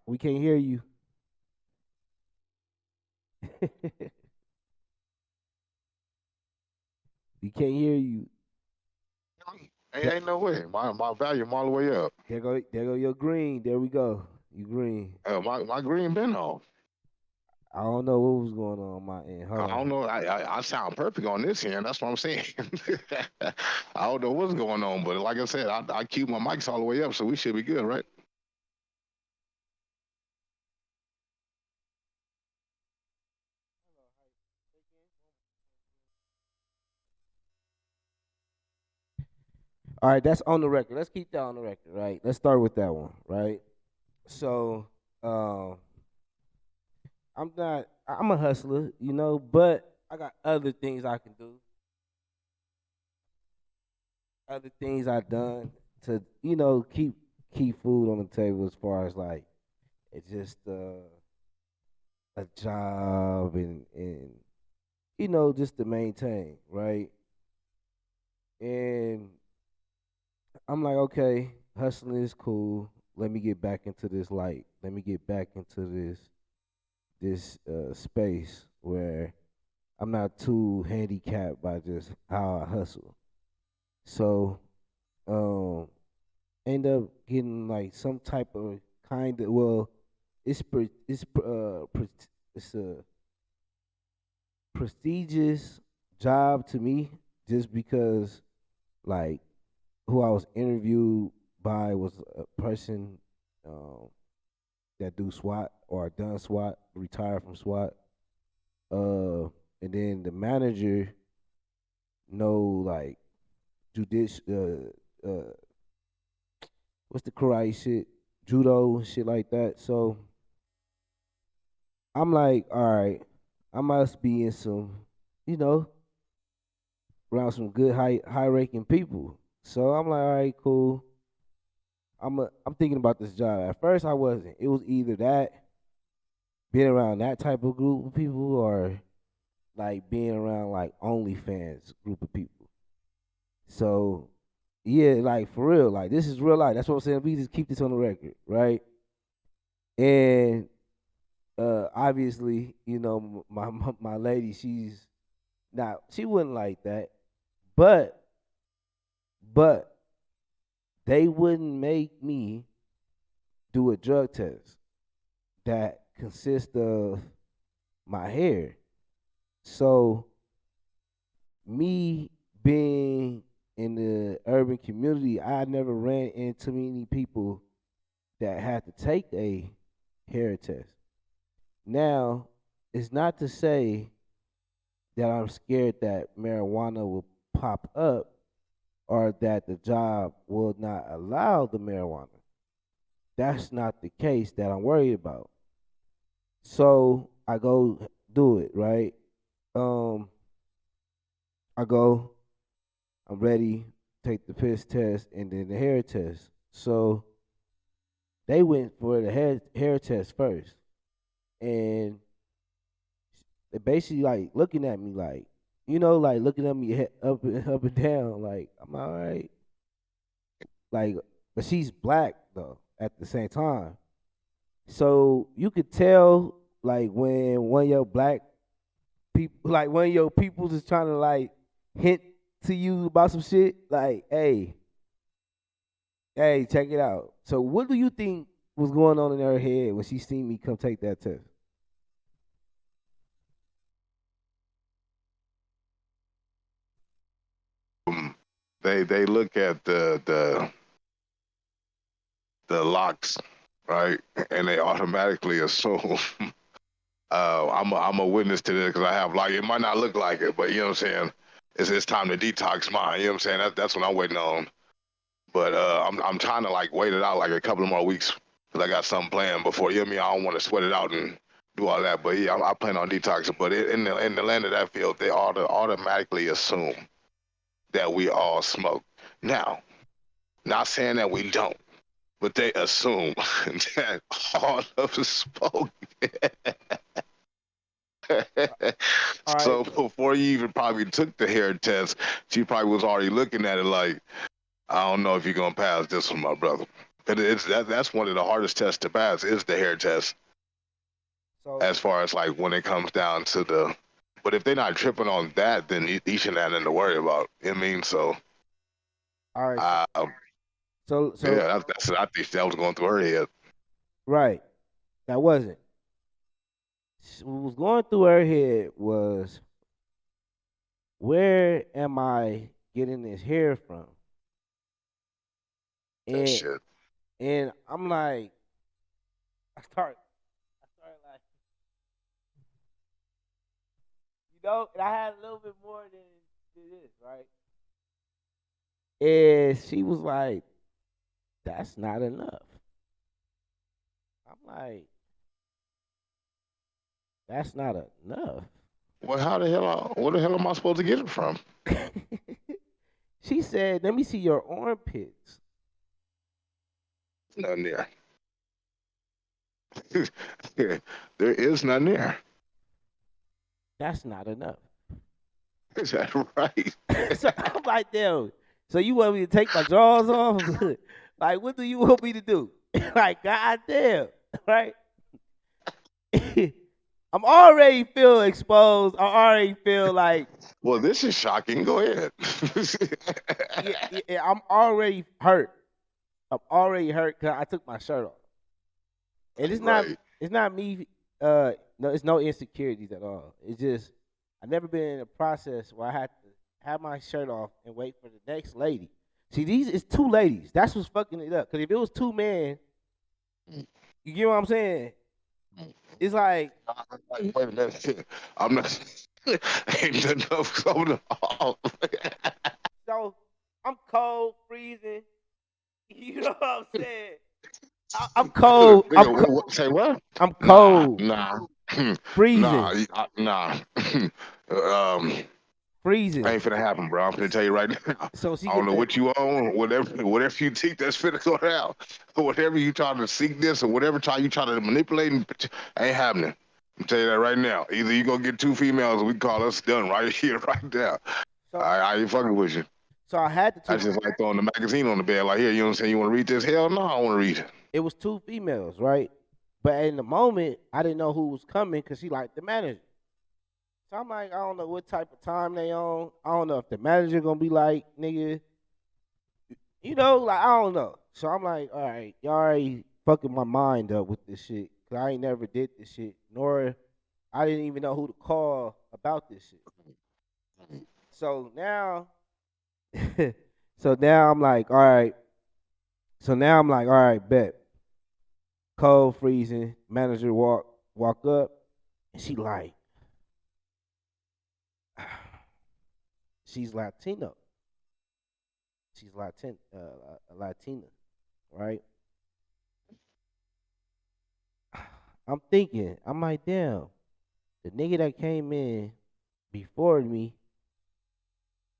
We can't hear you. We can't hear you. Ain't, Th- ain't no way. My volume all the way up. there go your green. There we go. You green. My green been off. I don't know what was going on my end. Hold I on. don't know. I sound perfect on this end. That's what I'm saying. I don't know what's going on, but like I said, I keep my mics all the way up, so we should be good, right? All right, that's on the record. Let's keep that on the record, right? Let's start with that one, right? So, um, I'm not. I'm a hustler, but I got other things I can do, other things I've done to, keep food on the table. As far as like, it's just a job and just to maintain, right? And I'm like, okay, hustling is cool. Let me get back into this light. Let me get back into this space where I'm not too handicapped by just how I hustle. So, um, end up getting like some type of kind of, well, it's a prestigious job to me just because like who I was interviewed by was a person um, that do SWAT or done SWAT, retired from SWAT. And then the manager know like judici what's the karate shit, judo and shit like that. So I'm like, all right, I must be in some, you know, around some good high ranking people. So I'm like, all right, cool. I'm thinking about this job. At first I wasn't. It was either that, being around that type of group of people, or like being around like OnlyFans group of people. So yeah, like for real, like this is real life. That's what I'm saying. We just keep this on the record, right? And obviously, my lady, she wouldn't like that, but but they wouldn't make me do a drug test that consists of my hair. So me being in the urban community, I never ran into many people that had to take a hair test. Now, it's not to say that I'm scared that marijuana will pop up or that the job will not allow the marijuana. That's not the case that I'm worried about. So I go do it, right? Um, I go, I'm ready, take the piss test and then the hair test. So they went for the hair test first. And they basically like looking at me like, like looking at me up and down, like I'm all right. Like, but she's black though at the same time. So you could tell like when one of your black people, like one of your peoples is trying to like hint to you about some shit, like, hey, check it out. So what do you think was going on in her head when she seen me come take that test? Um, they look at the locks, right, and they automatically assume I'm a witness to this because I have like it might not look like it, but you know what I'm saying. It's time to detox mine. You know what I'm saying. That's what I'm waiting on. But I'm trying to like wait it out like a couple of more weeks because I got something planned before. You know what I mean? I don't want to sweat it out and do all that. But yeah, I plan on detoxing. But in the land of that field, they automatically assume that we all smoke. Now, not saying that we don't, but they assume that all of us smoke. All right, So before you even probably took the hair test, she probably was already looking at it like, I don't know if you're gonna pass this one, my brother. That's one of the hardest tests to pass is the hair test. So As far as like when it comes down to the, but if they're not tripping on that, then he shouldn't have nothing to worry about. You know what I mean, so all right, uh, so yeah, that's I think that was going through her head. right, that wasn't. What was going through her head was, where am I getting this hair from? That And shit. I'm like, I started like, and I had a little bit more than this, right? And she was like, "That's not enough." I'm like, "That's not enough." Well, where the hell am I supposed to get it from? She said, "Let me see your armpits." Nothing there. There is none there. That's not enough. Is that right? So I'm like, "Damn." So you want me to take my drawers off? Like, what do you want me to do? Like, goddamn, right? I'm already feel exposed. I already feel like, Well, this is shocking. Go ahead. yeah, I'm already hurt. I'm already hurt because I took my shirt off, and Right. it's not me. No, it's no insecurities at all. It's just I never been in a process where I had to have my shirt off and wait for the next lady. See, these is two ladies. That's what's fucking it up. Because if it was two men, you get what I'm saying? It's like, Wait a minute. I'm not. Ain't enough coming off. so I'm cold, freezing. You know what I'm saying? I'm cold. Say what? I'm Nah, cold, nah, freezing, nah. um, freezing. ain't finna happen, bro. I'm finna tell you right now. So she I don't get know the what you own, whatever you think that's finna go down, whatever you try to seek this or whatever you try to manipulate, ain't happening. I'm tell you that right now. Either you gonna get two females, or we call us done right here, right now. so I ain't fucking with you. so I had the I two. just like throwing the magazine on the bed, like here. You know what I'm saying? You want to read this? Hell no, I want to read it. It was two females, right? But in the moment, I didn't know who was coming because she liked the manager. So I'm like, I don't know what type of time they on. I don't know if the manager gonna be like, nigga, like I don't know. So I'm like, all right, y'all already fucking my mind up with this shit. Cause I ain't never did this shit, nor I didn't even know who to call about this shit. So now, so now I'm like, all right. So now I'm like, all right, bet. Cold, freezing. Manager walk up, and she like, she's Latino. She's Latina, right? I'm thinking, I'm like, damn, the nigga that came in before me,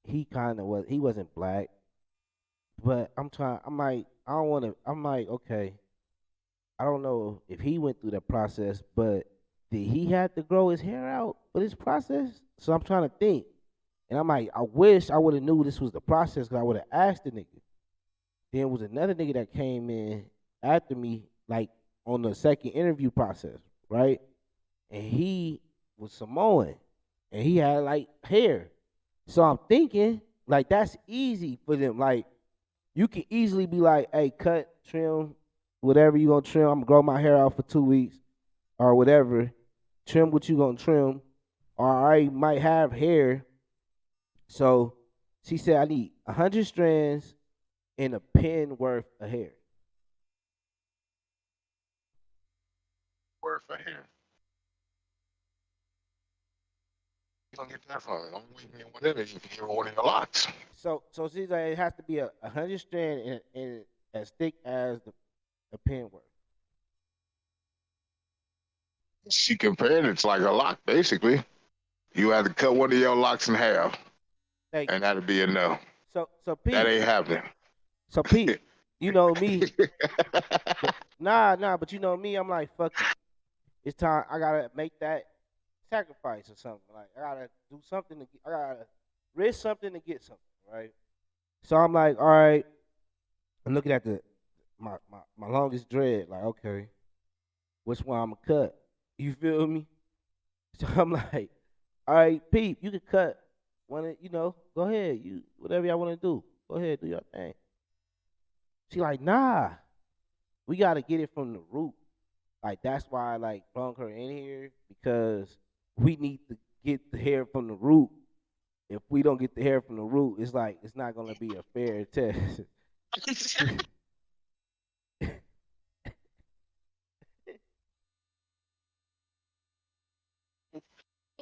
he kind of was, he wasn't black, but I'm like, I don't want to, I'm like, okay, I don't know if he went through that process, but did he have to grow his hair out for this process? So I'm trying to think. And I'm like, I wish I would have knew this was the process because I would have asked the nigga. Then was another nigga that came in after me, like on the second interview process, right? And he was Samoan, and he had like hair. So I'm thinking, like that's easy for them. Like you can easily be like, hey, cut, trim, whatever you gonna trim. I'm gonna grow my hair out for 2 weeks or whatever. Trim what you gonna trim, or I might have hair. So she said I need 100 strands and a pin worth of hair. Word for him. You don't get that from it. I'm waiting whatever you can hear one of your locks. So she's like it has to be a 100 strand and as thick as the pin worth. She compared it to like a lock, basically. You had to cut one of your locks in half, Thank and you. that'd be enough. So That Pete, ain't happening. so Pete, you know me. Nah, but you know me. I'm like fuck it. It's time. I gotta make that sacrifice or something. Like I gotta do something to. I gotta risk something to get something. Right. So I'm like, all right. I'm looking at my longest dread. Like, okay, which one I'ma cut? You feel me? So I'm like, all right, peep, you can cut one. Go ahead, you whatever y'all want to do. Go ahead, do your thing. She like, nah, we gotta get it from the root. Like that's why I like brung her in here because we need to get the hair from the root. If we don't get the hair from the root, it's like it's not gonna be a fair test.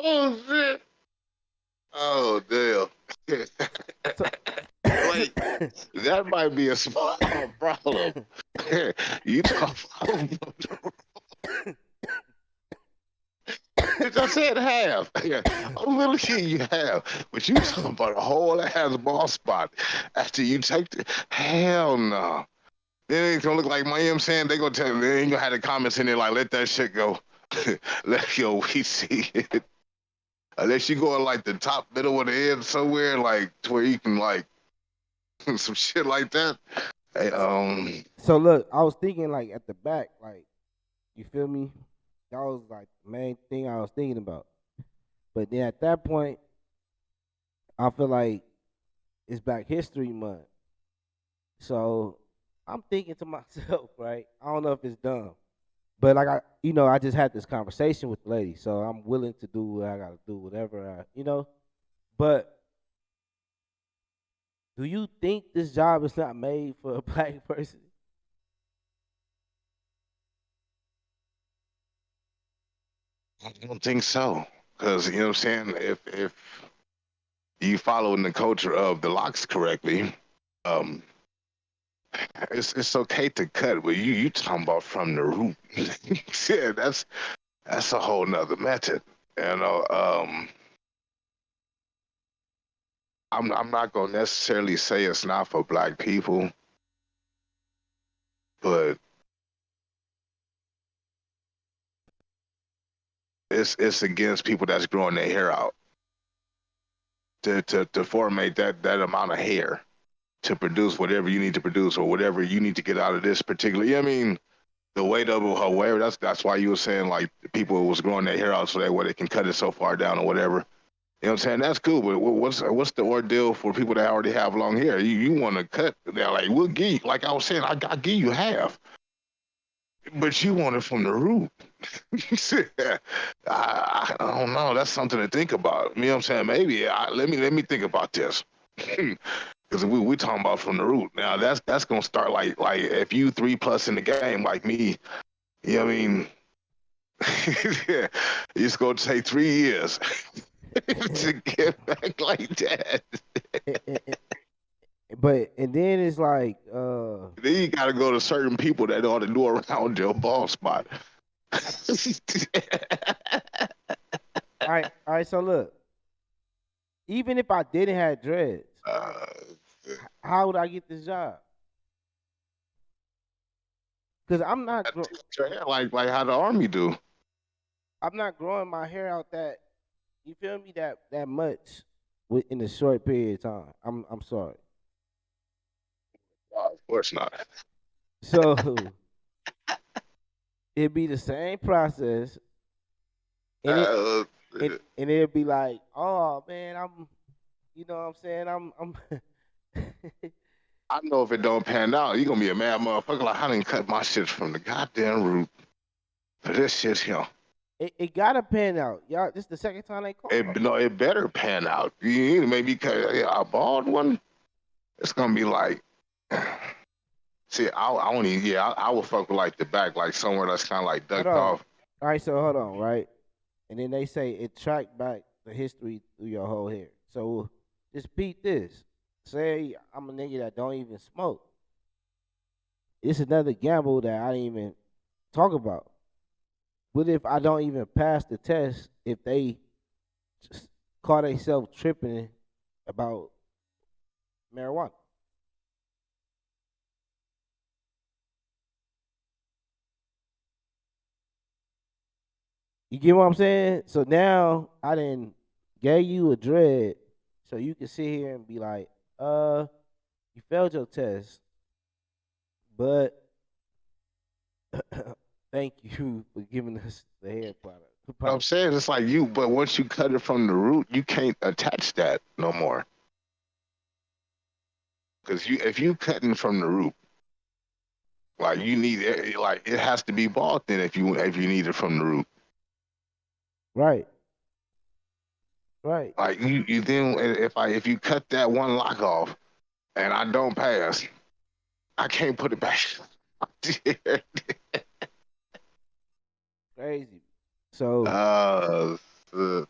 Oh shit. Oh damn. So Wait, that might be a small problem. You talk about bitch, I said half. Yeah, I'm really kidding you half. But you talking about a whole ass ball spot after you take the hell no. Then it's gonna look like you know what I'm saying they gonna tell they ain't gonna have the comments in there like let that shit go. Let go we see it. Unless you go in like the top middle of the head somewhere like to where you can like some shit like that. Hey, so look, I was thinking like at the back, like you feel me? That was like the main thing I was thinking about. But then at that point, I feel like it's Black History Month. So I'm thinking to myself, right? I don't know if it's dumb, but like I just had this conversation with the lady, so I'm willing to do what I gotta do, whatever. But do you think this job is not made for a black person? I don't think so. Cause you know what I'm saying? If you following the culture of the locks correctly, um, it's okay to cut, but you talking about from the root. Yeah, that's a whole nother method. You know, I'm not gonna necessarily say it's not for black people, but it's against people that's growing their hair out to formate that amount of hair to produce whatever you need to produce or whatever you need to get out of this particular. I mean, the weight of it, however, that's why you were saying like people was growing their hair out so that way they can cut it so far down or whatever. You know what I'm saying? That's cool, but what's the ordeal for people that already have long hair? You want to cut? Now, like we'll give you, like I was saying, I give you half, but you want it from the root. I don't know. That's something to think about. You know what I'm saying? Maybe let me think about this. Because we talking about from the root. Now that's gonna start like if you 3+ in the game like me, you know what I mean? Yeah, it's gonna take 3 years to get back like that. But and then it's like, Then you gotta go to certain people that ought to do around your ball spot. all right. So look, even if I didn't have dreads, uh, how would I get this job? Because like how the army do. I'm not growing my hair out that you feel me that much in a short period of time. I'm sorry. Of course not. So it'd be the same process, and it Uh, and it'd be like, oh man, you know what I'm saying, I'm. I know if it don't pan out, you gonna be a mad motherfucker. Like I didn't cut my shit from the goddamn root for this shit here. It gotta pan out, y'all. This is the second time they called. It better pan out. You need to maybe cut a bald one. It's gonna be like, see, I only I would fuck with like the back, like somewhere that's kind of like Hold ducked on. off. All right, so hold on, right? And then they say it tracked back the history through your whole hair. So just beat this. Say I'm a nigga that don't even smoke. It's another gamble that I didn't even talk about. What if I don't even pass the test if they just caught themselves tripping about marijuana? You get what I'm saying? So now I didn't gave you a dread so you can sit here and be like, you failed your test, but Thank you for giving us the hair product. I'm saying it's like you, but once you cut it from the root, you can't attach that no more. Because if you cutting from the root, like you need it, like it has to be bald then if you need it from the root. Right. Right. Like you then if you cut that one lock off and I don't pass, I can't put it back. Crazy. So uh, uh,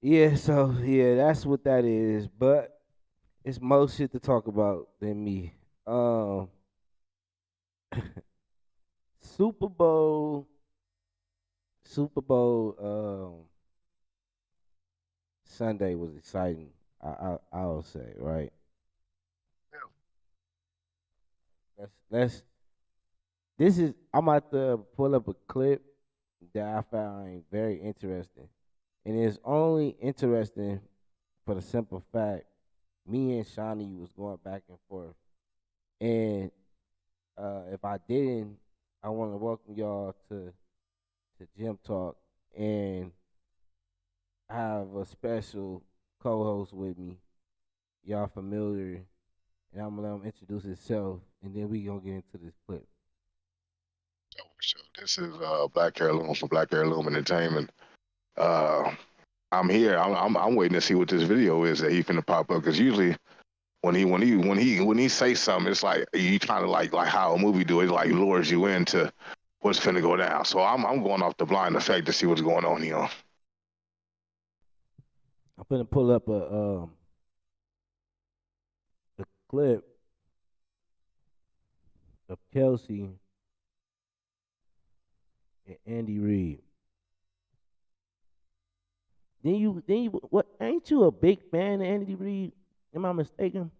yeah, so yeah, that's what that is. But it's more shit to talk about than me. Um Super Bowl Super Bowl Sunday was exciting. I'll say, right? Let's this is I'm about to pull up a clip that I found very interesting. And it's only interesting for the simple fact me and Shoney was going back and forth. And if I didn't, I want to welcome y'all to Gym Talk and have a special co-host with me. Y'all familiar, and I'm gonna let him introduce himself, and then we gonna get into this clip. so this is Black Heirloom for Black Heirloom Entertainment. Uh, I'm here. I'm waiting to see what this video is that he finna pop up because usually when he say something, it's like you trying to like how a movie do it, like lures you into what's finna go down. So I'm going off the blind effect to see what's going on here. I'm gonna pull up a clip of Kelsey and Andy Reid. Then you what? Ain't you a big fan of Andy Reid? Am I mistaken?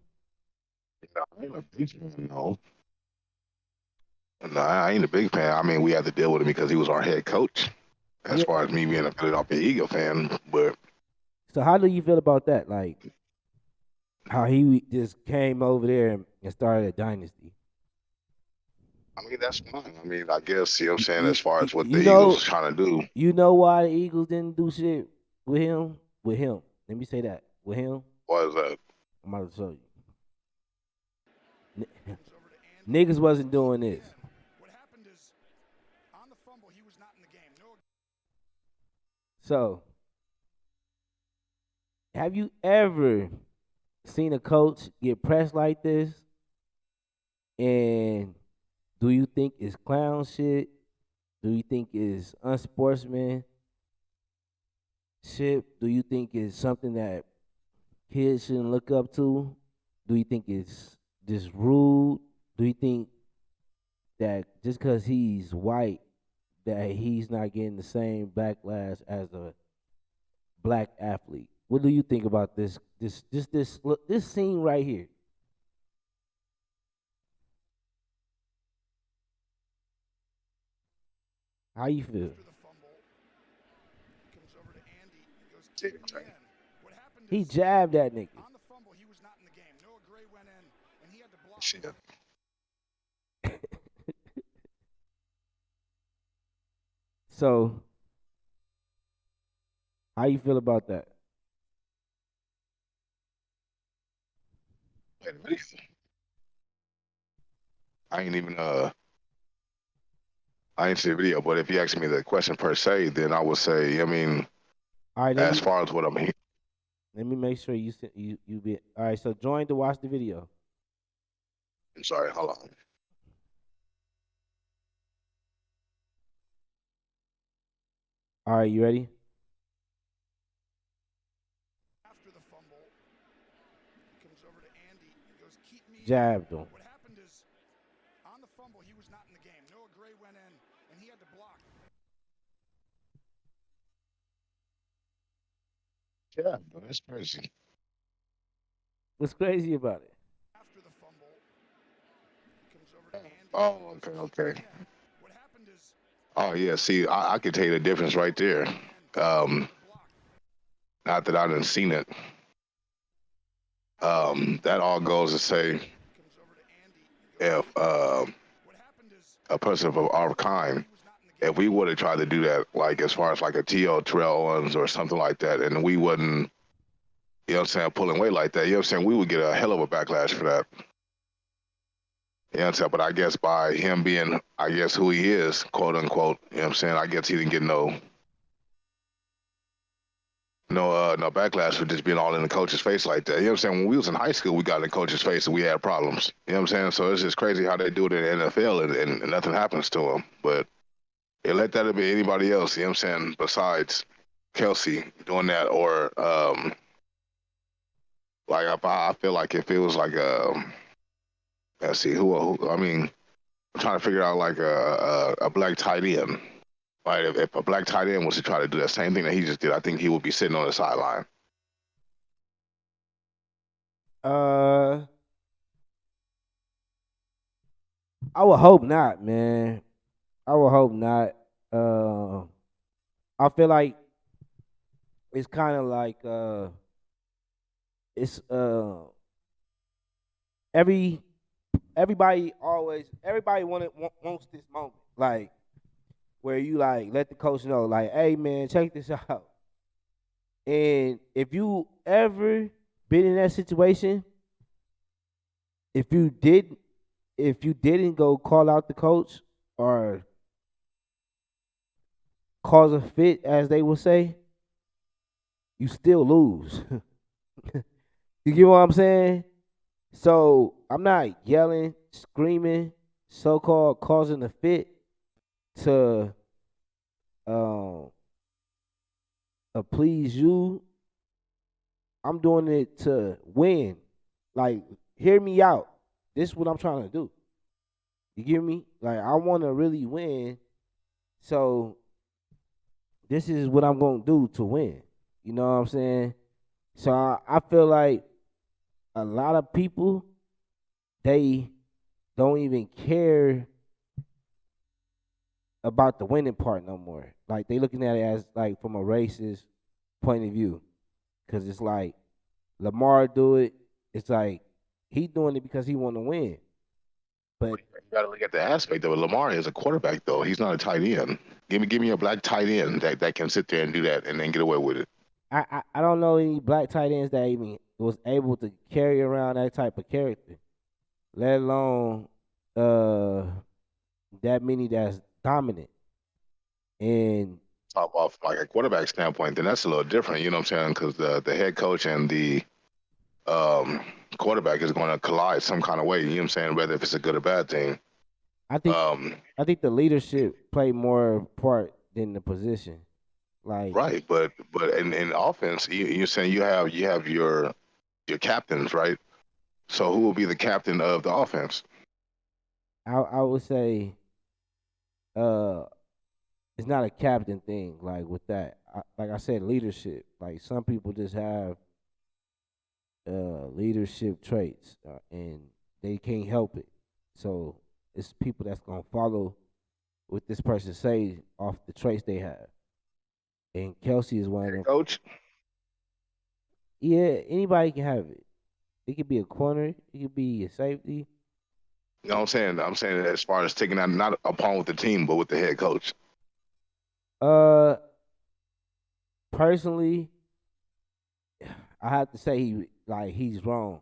I ain't a big fan, no. No, I ain't a big fan. I mean, we had to deal with him because he was our head coach. As Yeah. far as me being a Philadelphia Eagle fan, but So how do you feel about that? Like how he just came over there and started a dynasty. I mean that's fine. I mean, I guess see what I'm You, saying you, as far you as what the you Eagles know was trying to do. you know why the Eagles didn't do shit with him? With him. Let me say that. With him, Was that I'm about to show you. Niggas wasn't doing this. So, have you ever seen a coach get pressed like this? And do you think it's clown shit? Do you think it's unsportsmanship? Do you think it's something that kids shouldn't look up to? Do you think it's just rude? Do you think that just because he's white, that he's not getting the same backlash as a black athlete? What do you think about this scene right here? How you feel? He jabbed that nigga. shit? So, how you feel about that? Wait a minute. I ain't even I ain't see the video, but if you ask me the question per se, then I would say, I mean, All right, as far as what I'm hearing, let me make sure you be all right. So join to watch the video. I'm sorry, hold on. All right, you ready? Jabbed him. Yeah, that's crazy. What's crazy about it? Oh, okay, okay. Oh yeah, see, I could tell you the difference right there. Um, not that I didn't seen it. That all goes to say if a person of our kind, if we would have tried to do that, like as far as like a T.O. Terrell Owens or something like that, and we wouldn't, you know what I'm saying, pulling weight like that, you know what I'm saying, we would get a hell of a backlash for that. You know what I'm saying? But I guess by him being, I guess, who he is, quote unquote, you know what I'm saying, I guess he didn't get no backlash for just being all in the coach's face like that. You know what I'm saying? When we was in high school, we got in the coach's face and we had problems. You know what I'm saying? So it's just crazy how they do it in the NFL and nothing happens to them. But let that be anybody else, you know what I'm saying, besides Kelsey doing that, or like I feel like if it was like let's see who I mean, I'm trying to figure out like a black tight end. Right, if a black tight end was to try to do that same thing that he just did, I think he would be sitting on the sideline. Uh, I would hope not, man. I would hope not. Uh, I feel like it's kind of like it's every everybody wants this moment, like where you like let the coach know, like, hey man, check this out. And if you ever been in that situation, if you did if you didn't go call out the coach or cause a fit, as they would say, you still lose. You get what I'm saying? So I'm not yelling, screaming, so called causing a fit to um please you. I'm doing it to win. Like, hear me out. This is what I'm trying to do. You get me? Like, I want to really win. So this is what I'm gonna do to win. You know what I'm saying? So I feel like a lot of people, they don't even care about the winning part no more. Like, they looking at it as like from a racist point of view, because it's like Lamar do it. It's like he doing it because he want to win. But You got to look at the aspect of it. Lamar is a quarterback, though. He's not a tight end. Give me a black tight end that can sit there and do that and then get away with it. I don't know any black tight ends that even was able to carry around that type of character, let alone uh that many that's dominant. And Top off like a quarterback standpoint, then that's a little different. You know what I'm saying? Because the head coach and the um, quarterback is going to collide some kind of way. You know what I'm saying? Whether if it's a good or bad thing. I think Um, I think the leadership played more part than the position. Like, right, but in offense, you're saying you have your captains, right? So who will be the captain of the offense? I would say uh it's not a captain thing. Like with that, like I said, leadership. Like, some people just have leadership traits, and they can't help it. So it's people that's gonna follow what this person say off the traits they have. And Kelsey is one of Head them. coach? Yeah, anybody can have it. It could be a corner. It could be a safety. You know what I'm saying? I'm saying as far as taking out not upon with the team, but with the head coach. Uh, Personally, I have to say he's wrong,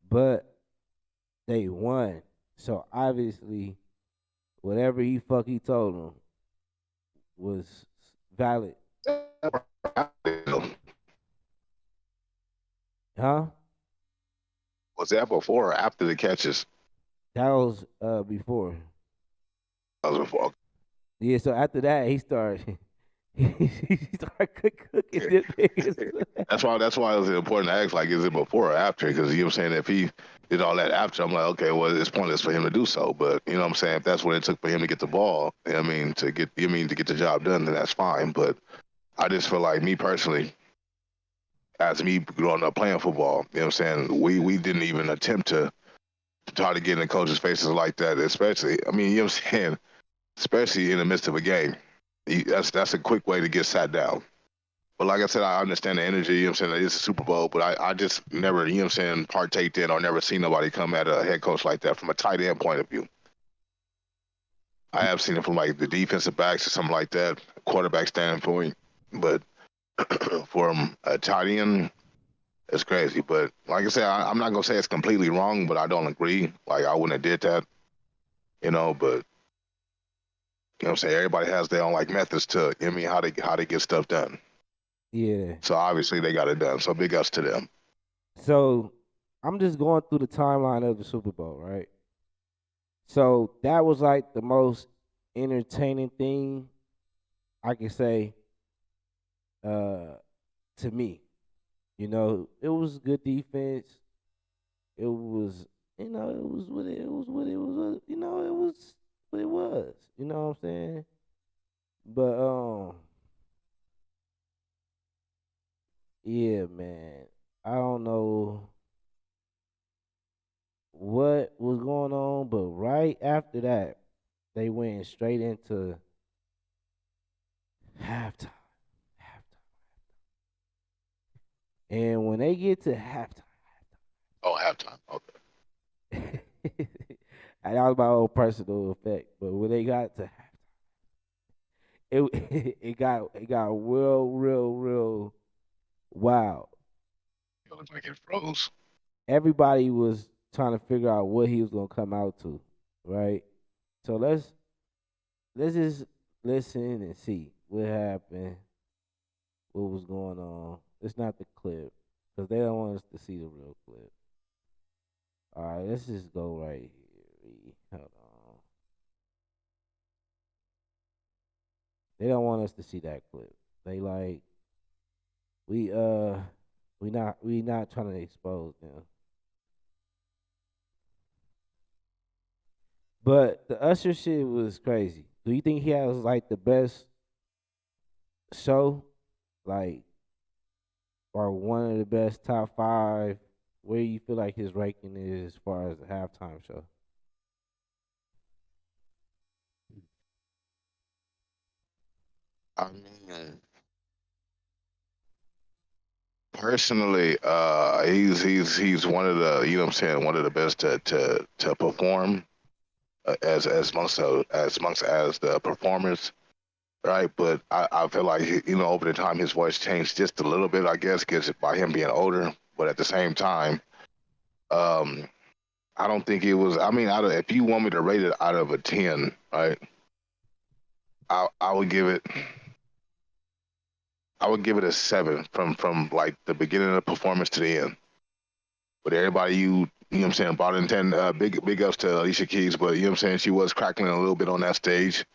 but they won. So obviously, whatever he told them was valid, huh? Was that before or after the catches? That was before. That was before. Yeah. So after that, he started. He started cooking them niggas. That's why it was important to ask, like, is it before or after? Because you know what I'm saying, if he did all that after, I'm like, okay, well, it's pointless for him to do so. But you know what I'm saying, if that's what it took for him to get the ball, I mean, to get the job done, then that's fine. But I just feel like me personally, as me growing up playing football, you know what I'm saying, we didn't even attempt to try to get in the coaches' faces like that, especially, I mean, you know what I'm saying, especially in the midst of a game. That's a quick way to get sat down. But like I said, I understand the energy, you know what I'm saying? It's a Super Bowl, but I just never, you know what I'm saying, partaked in or never seen nobody come at a head coach like that from a tight end point of view. I have seen it from like the defensive backs or something like that, quarterback standpoint. But from a tight end, it's crazy. But like I said, I'm not gonna say it's completely wrong, but I don't agree. Like I wouldn't have did that, But you know what I'm saying? Everybody has their own like methods to, how they get stuff done. Yeah. So obviously they got it done. So big ups to them. So I'm just going through the timeline of the Super Bowl, right? So that was like the most entertaining thing I can say uh, to me. It was good defense. It was, it was it was what it was. You know what I'm saying? But yeah, man. I don't know what was going on, but right after that, they went straight into halftime. And when they get to halftime, Oh, halftime. Okay. and that was my own personal effect. But when they got to it, it got real wild. It looks like it froze. Everybody was trying to figure out what he was gonna come out to, right? So let's just listen and see what happened, what was going on. It's not the clip because they don't want us to see the real clip. All right, let's just go right here. Hold on. They don't want us to see that clip. They like we we not trying to expose them. But the Usher shit was crazy. Do you think he has like the best show, like, or one of the best top five? Where you feel like his ranking is as far as the halftime show? I mean, personally, he's one of the, you know what I'm saying, one of the best to perform, as amongst the performers, right? But I feel like over the time his voice changed just a little bit, I guess, because by him being older. But at the same time, um, I don't think it was. I mean, if you want me to rate it out of a 10, right? I would give it. I would give it a 7 from like the beginning of the performance to the end. But everybody, you know what I'm saying, bought in 10. Big ups to Alicia Keys, but you know what I'm saying, she was crackling a little bit on that stage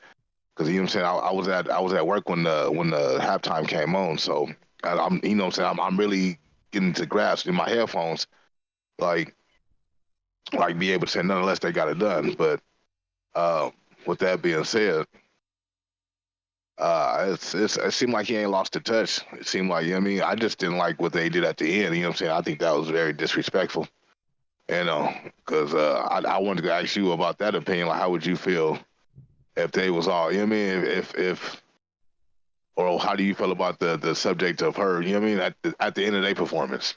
because you know what I'm saying. I was at work when the halftime came on, so I'm you know what I'm saying, I'm really getting to grasp in my headphones, like be able to say nonetheless they got it done. But uh, with that being said, it seemed like he ain't lost the touch. It seemed like, you know what I mean, I just didn't like what they did at the end. You know what I'm saying? I think that was very disrespectful. Because I wanted to ask you about that opinion. Like, how would you feel if they was all, you know what I mean? If or how do you feel about the subject of her? You know what I mean? At the end of their performance.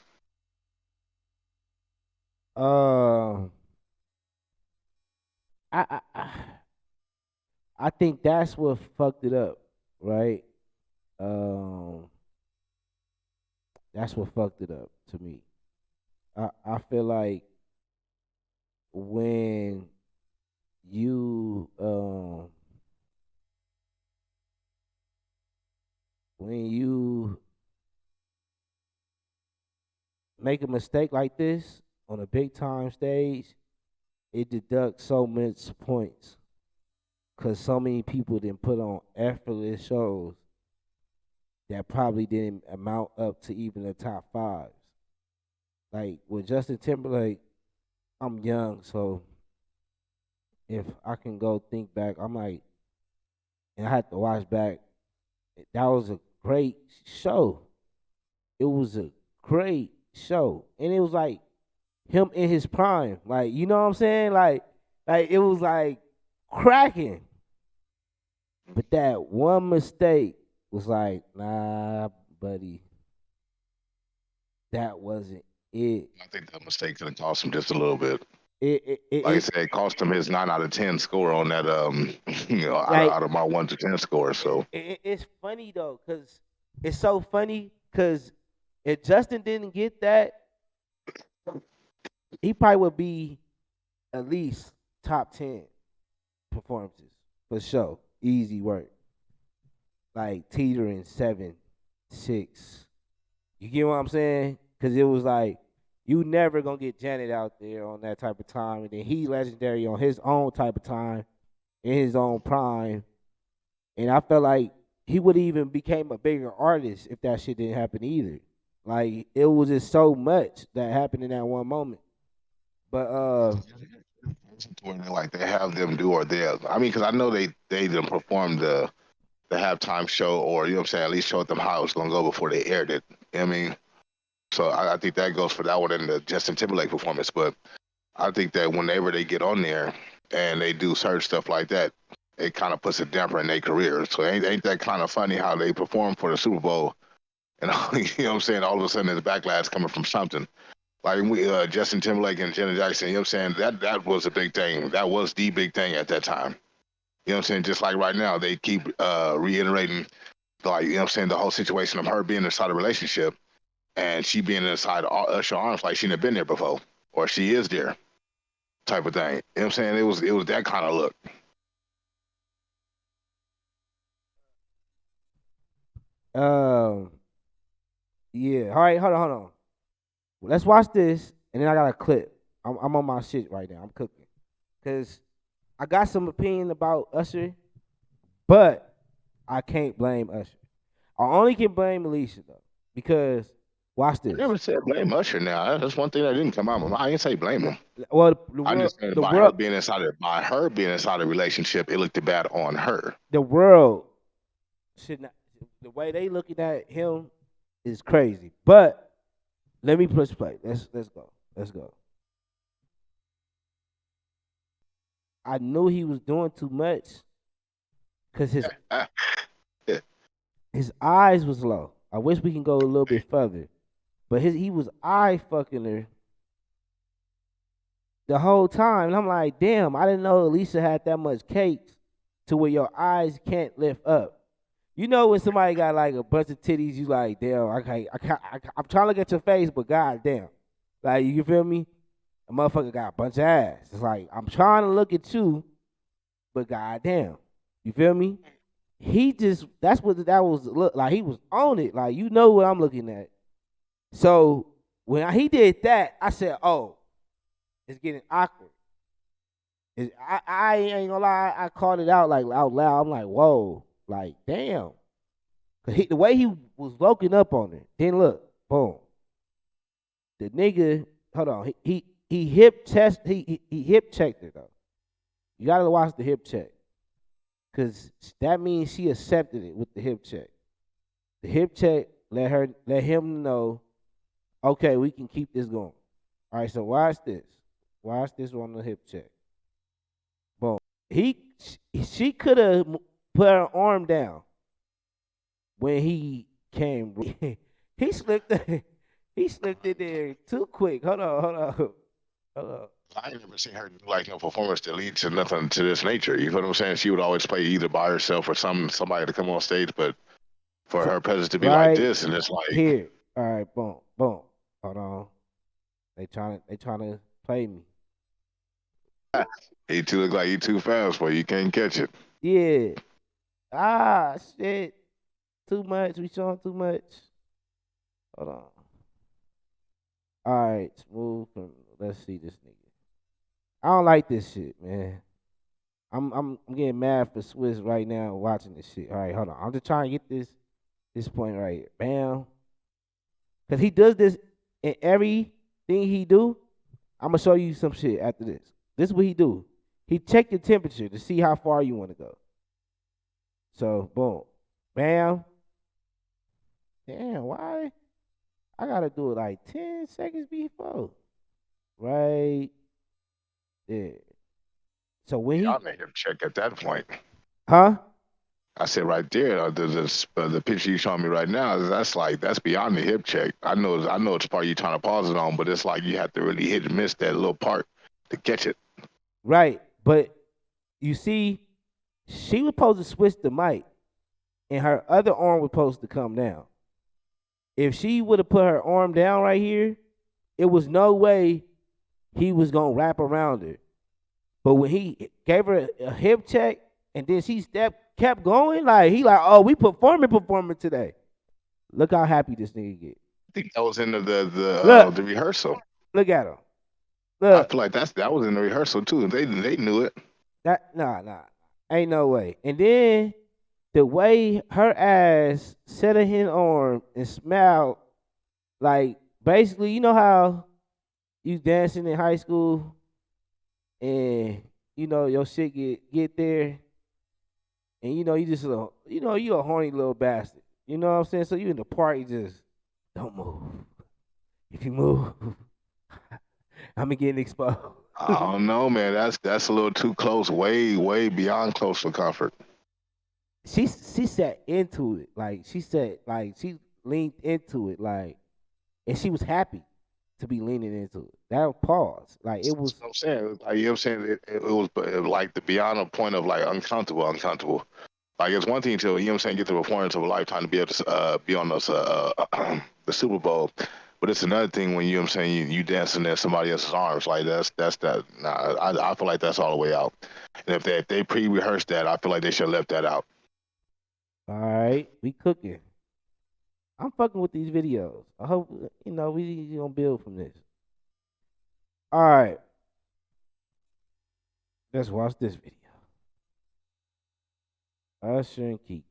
Uh, I think that's what fucked it up, right? Um, that's what fucked it up to me. I feel like when you when you make a mistake like this on a big time stage, it deducts so much points because so many people didn't put on effortless shows that probably didn't amount up to even the top fives. Like with Justin Timberlake, I'm young, so if I can go think back, I'm like, and I had to watch back. That was a great show. It was a great show, and it was like him in his prime. Like, you know what I'm saying? Like it was like cracking. But that one mistake was like, nah, buddy, that wasn't it. I think that mistake could have cost him just a little bit. Like I it said, it cost him his 9 out of 10 score on that like out of my 1 to 10 score. So it's funny though, cause it's so funny, cause if Justin didn't get that, he probably would be at least top 10 performances for sure. Easy work, like teetering 7, 6. You get what I'm saying? Cause it was like you never gonna get Janet out there on that type of time, and then he legendary on his own type of time in his own prime. And I felt like he would even became a bigger artist if that shit didn't happen either. Like it was just so much that happened in that one moment. But when like they have them do or they, I mean, because I know they didn't perform the halftime show, or you know what I'm saying, at least showed them how it was gonna go before they aired it. You know what I mean, so I think that goes for that one and the Justin Timberlake performance. But I think that whenever they get on there and they do certain stuff like that, it kind of puts a damper in their career. So ain't that kind of funny how they perform for the Super Bowl and you know what I'm saying? All of a sudden, there's backlash coming from something. Like we, Justin Timberlake and Janet Jackson, you know what I'm saying? That was a big thing. That was the big thing at that time. You know what I'm saying? Just like right now, they keep reiterating, like, you know what I'm saying, the whole situation of her being inside a relationship and she being inside Usher arms like she never been there before, or she is there, type of thing. You know what I'm saying? It was that kind of look. um, yeah. All right, hold on. Let's watch this, and then I got a clip. I'm on my shit right now. I'm cooking, cause I got some opinion about Usher, but I can't blame Usher. I only can blame Alicia though, because watch I this. never said blame Usher now. That's one thing that didn't come out. I didn't say blame him. Well, I just said the world, by her being inside a relationship, it looked bad on her. the world should not. The way they looking at him is crazy. But let me push play. Let's go. Let's go. I knew he was doing too much because Yeah. his eyes was low. I wish we can go a little bit further, but he was eye fucking her the whole time. And I'm like, damn, I didn't know Alicia had that much cakes to where your eyes can't lift up. You know when somebody got like a bunch of titties, you like, damn, I'm trying to look at your face, but god damn, like you feel me? A motherfucker got a bunch of ass. It's like I'm trying to look at you, but god damn, you feel me? He just that's what that was look like. He was on it, like you know what I'm looking at. So when he did that, I said, oh, it's getting awkward. I ain't gonna lie, I called it out like out loud. I'm like, whoa, like damn. The way he was looking up on it, then look, boom. The nigga, hold on, he hip chest, he hip checked her though. You gotta watch the hip check, cause that means she accepted it with the hip check. The hip check let him know, okay, we can keep this going. All right, so watch this. Watch this on the hip check. Boom. He she could have put her arm down when he came. he slipped. He slipped in there too quick. Hold on. I ain't never seen her do like no performance that leads to nothing to this nature. You know what I'm saying? She would always play either by herself or somebody to come on stage, but for So her presence to be like right this, and it's like here. All right, boom, boom. Hold on. They trying to play me. he too fast for you. You can't catch it. Yeah. Ah, shit. Too much. We showing too much. Hold on. All right, smooth. Let's see this nigga. I don't like this shit, man. I'm getting mad for Swiss right now watching this shit. All right, hold on. I'm just trying to get this point right here. Bam. Cause he does this in everything he do. I'm gonna show you some shit after this. This is what he do. He check your temperature to see how far you want to go. So boom, bam. Damn, why? I gotta do it like 10 seconds before. Right there. So when he Y'all made him check at that point. huh? I said right there, the picture you showing me right now, that's beyond the hip check. I know it's part you trying to pause it on, but it's like you have to really hit and miss that little part to catch it. Right. But you see, she was supposed to switch the mic, and her other arm was supposed to come down. If she would have put her arm down right here, it was no way he was gonna wrap around her. But when he gave her a hip check and then she kept going, like he like, oh, we performing today. Look how happy this nigga get. I think that was in Look, the rehearsal. look at him. I Look, feel like that was in the rehearsal too. They knew it. that nah, ain't no way. And then the way her ass set her hand arm and smiled, like basically, you know how you dancing in high school and you know your shit get there and you know you just you a horny little bastard. You know what I'm saying? So you in the park, you just don't move. If you move, I'm getting exposed. I don't know, man. That's a little too close. Way beyond close for comfort. she sat into it, like she leaned into it, like, and she was happy to be leaning into it. That pause, like it That's was. what I'm saying. Like, you know what I'm saying? It was like the beyond a point of like uncomfortable. Like it's one thing to, you know what I'm saying, get the performance of a lifetime to be able to be on those the Super Bowl, but it's another thing when, you know what I'm saying, you dancing in somebody else's arms. Like that's that. Nah, I feel like that's all the way out. And if they pre-rehearsed that, I feel like they should have left that out. All right, we cooking. I'm fucking with these videos. I hope we gonna build from this. All right, let's watch this video. Usher and Kiki.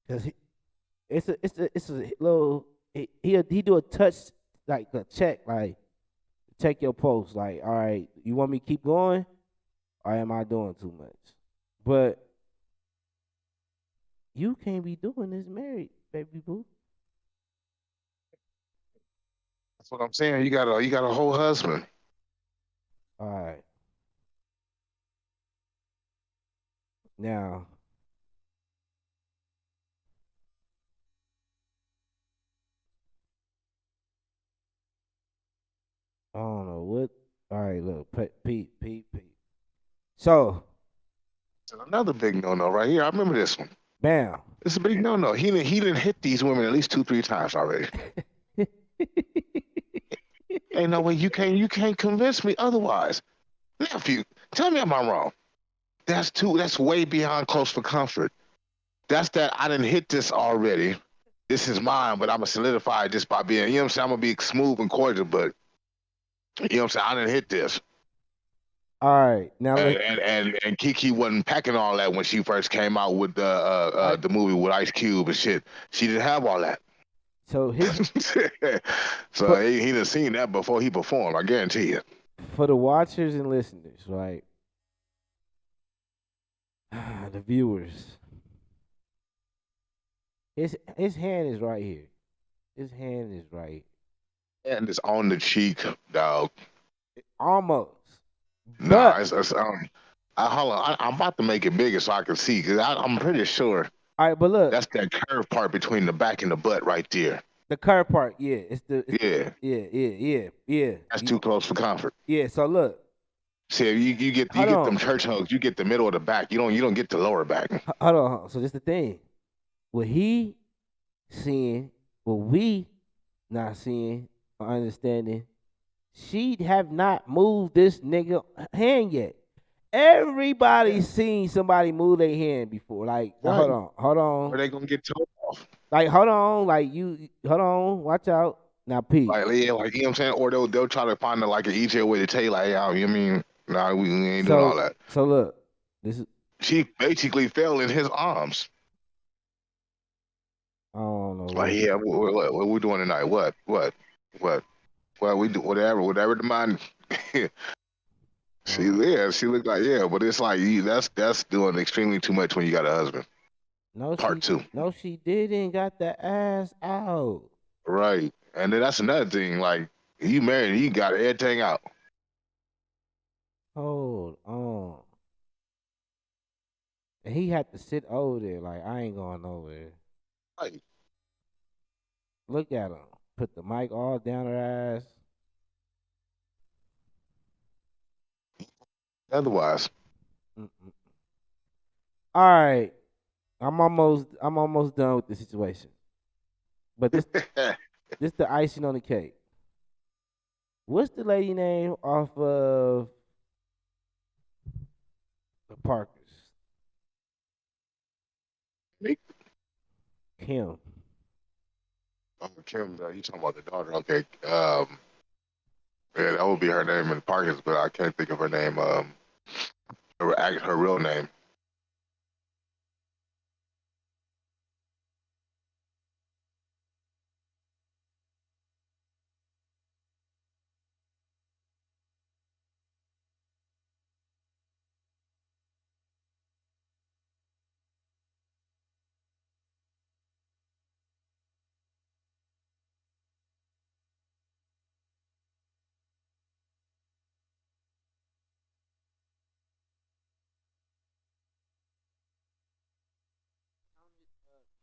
Cause it's a little he do a touch, like a check, like check your pulse, like, all right, you want me to keep going or am I doing too much? But you can't be doing this married, baby boo. That's what I'm saying. You got a whole husband. All right, now I don't know what. All right, look, Pete. So, It's another big no-no right here. I remember this one. bam. It's a big no-no. He didn't hit these women at least 2-3 times already. Ain't no way you can't convince me otherwise. Nephew, tell me am I wrong? That's way beyond close for comfort. That's that I didn't hit this already. This is mine, but I'm gonna solidify it just by being, you know what I'm saying? I'm gonna be smooth and cordial, but you know what I'm saying? I didn't hit this. All right, now And Kiki wasn't packing all that when she first came out with I, the movie with Ice Cube and shit. She didn't have all that. so his So for he done seen that before he performed, I guarantee you. for the watchers and listeners, right? The viewers. His hand is right here. His hand is right. And it's on the cheek, dog. Almost. Nah, But hold on. I'm about to make it bigger so I can see, because I'm pretty sure all right, but look, that's that curve part between the back and the butt right there. the curve part, yeah, Yeah, yeah. that's too close for comfort. Yeah, so look, See, you hold get them on. church hugs. You get the middle of the back. You don't get the lower back. Hold on. So this the thing. What he seeing, what we not seeing or understanding, she have not moved this nigga hand yet. Everybody's seen somebody move their hand before. Like, Right? hold Or on. they gonna get told off. Like, hold on. Like hold on. Watch out. Now, Pete. Like, yeah, like, you know what I'm saying? Or they'll try to find like an easier way to tell you, like, yeah, you mean, nah, we ain't doing all So that. so look. This is She basically fell in his arms. I don't know Like, what yeah, this. what we doing tonight? What? Well, we do whatever the mind. She, Uh, yeah, she looked like, yeah, but it's like, that's doing extremely too much when you got a husband. no, Part two, she didn't. Got the ass out. right? And then that's another thing. Like, you married, you got everything out. Hold on. And he had to sit over there like I ain't going over there. Right. Look at him. Put the mic all down her ass. Otherwise, Mm-mm. All right. I'm almost done with the situation. But this the icing on the cake. What's the lady name off of the Parkers? me, Kim. Kim, you talking about the daughter? Okay. Yeah, that would be her name in Parkins, but I can't think of her name. Her real name.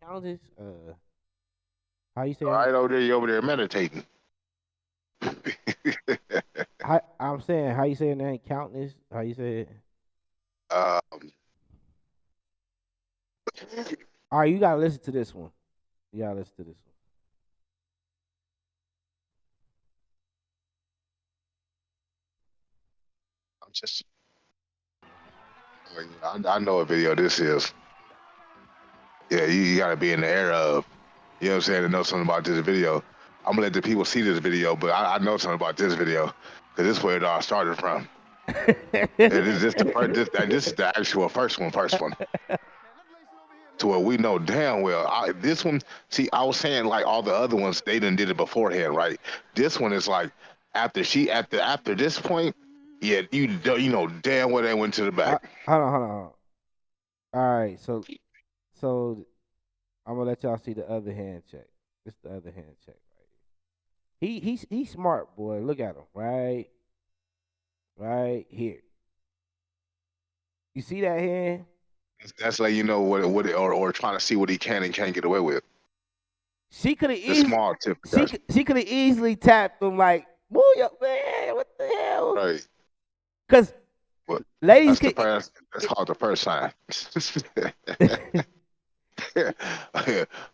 Countess. How you say All her name? right, over there, you over there meditating. I'm saying how you say her name? Countess. How you say it? um, All right, you gotta listen to this one. You gotta listen to this one. I'm just, I know what video this is. Yeah, you got to be in the era of, you know what I'm saying, to know something about this video. I'm gonna let the people see this video, but I know something about this video because this is where it all started from. And this the first, this is the actual first one. To where we know damn well, this one. See, I was saying like all the other ones, they done did it beforehand, right? This one is like after this point, yeah, you know damn well they went to the back. Hold on. All right, so I'm gonna let y'all see the other hand check. This the other hand check right here. He's smart, boy. Look at him, right here. You see that hand? That's like you know or trying to see what he can and can't get away with. She could have The easily, small tip, she could have easily tapped him like, "Move your man, what the hell?" right? Because Well, ladies that's the could, first. That's called the first sign.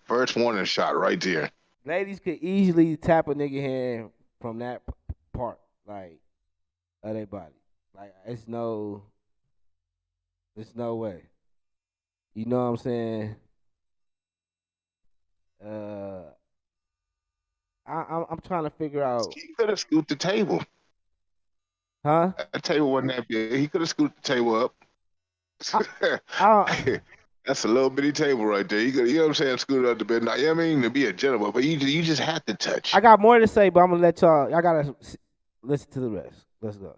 First warning shot right there. ladies could easily tap a nigga hand from that part, like of their body. Like it's no way. You know what I'm saying? Uh, I'm trying to figure out, He could have scooped the table. huh? That table wasn't that big. He could have scooped the table up. I, I That's a little bitty table right there. You know what I'm saying? Scoot it up the bed. Now, you know what I mean? To be a gentleman, but you just had to touch. I got more to say, but I'm gonna let y'all. I gotta listen to the rest. Let's go.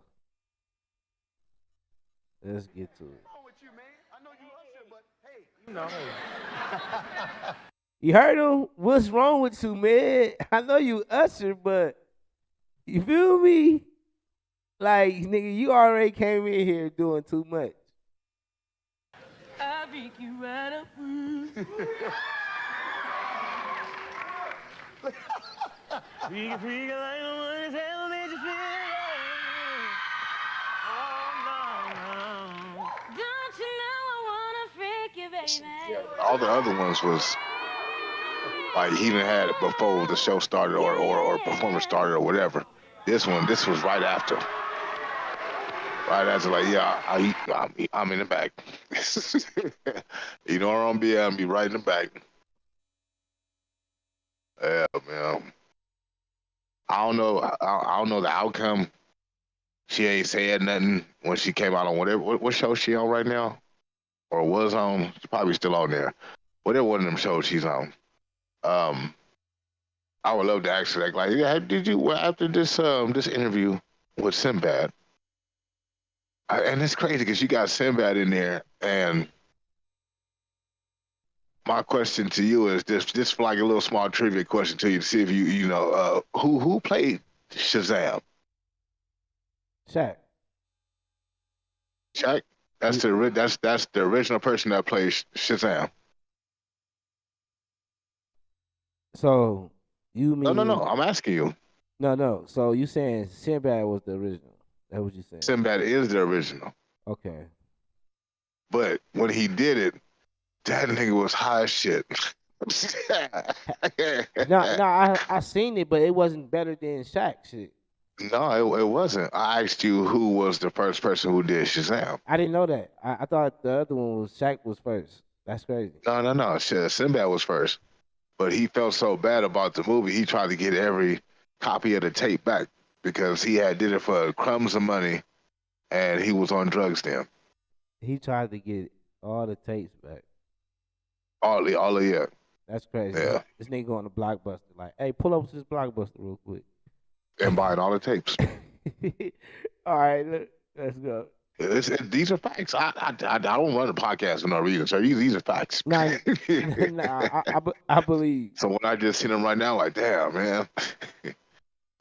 Let's get to it. You heard him? What's wrong with you, man? I know you Usher, but you feel me? Like, nigga, you already came in here doing too much. I pick you right up. Freaky, freaky, like no one has ever made you feel like. Oh, no, no. Don't you know I wanna freak you, baby? All the other ones was like he didn't had it before the show started or performance started or whatever. This was right after. Right after, like, yeah, I'm in the back. You know where I'm be? I'm be right in the back. Yeah, man. I don't know the outcome. She ain't said nothing when she came out on whatever. What show she on right now? Or was on? She's probably still on there. Whatever one of them shows she's on. Um, I would love to ask her like, yeah, did you well, after this interview with Sinbad? And it's crazy because you got Sinbad in there, and my question to you is just like a little small trivia question to you to see if you know who played Shazam? Shaq. Shaq? That's that's the original person that plays Shazam. So you No, no, no. mean I'm asking you. no? So you saying Sinbad was the original? That's what you saying? Sinbad is the original, Okay. but when he did it, that nigga was high as shit. No, I seen it, but it wasn't better than Shaq shit. No, it wasn't. I asked you who was the first person who did Shazam. I didn't know that. I thought the other one was Shaq was first. That's crazy. No, no, no. Shit, Sinbad was first, but he felt so bad about the movie, he tried to get every copy of the tape back because he had did it for crumbs of money, and he was on drugs then. He tried to get all the tapes back. All of yeah, That's crazy. yeah, This nigga going to Blockbuster like, hey, pull up to this Blockbuster real quick. and buying all the tapes. All right, let's go. These are facts. I don't run a podcast for no reason. So these are facts. Nah, I believe. So when I just seen him right now, like, damn, man,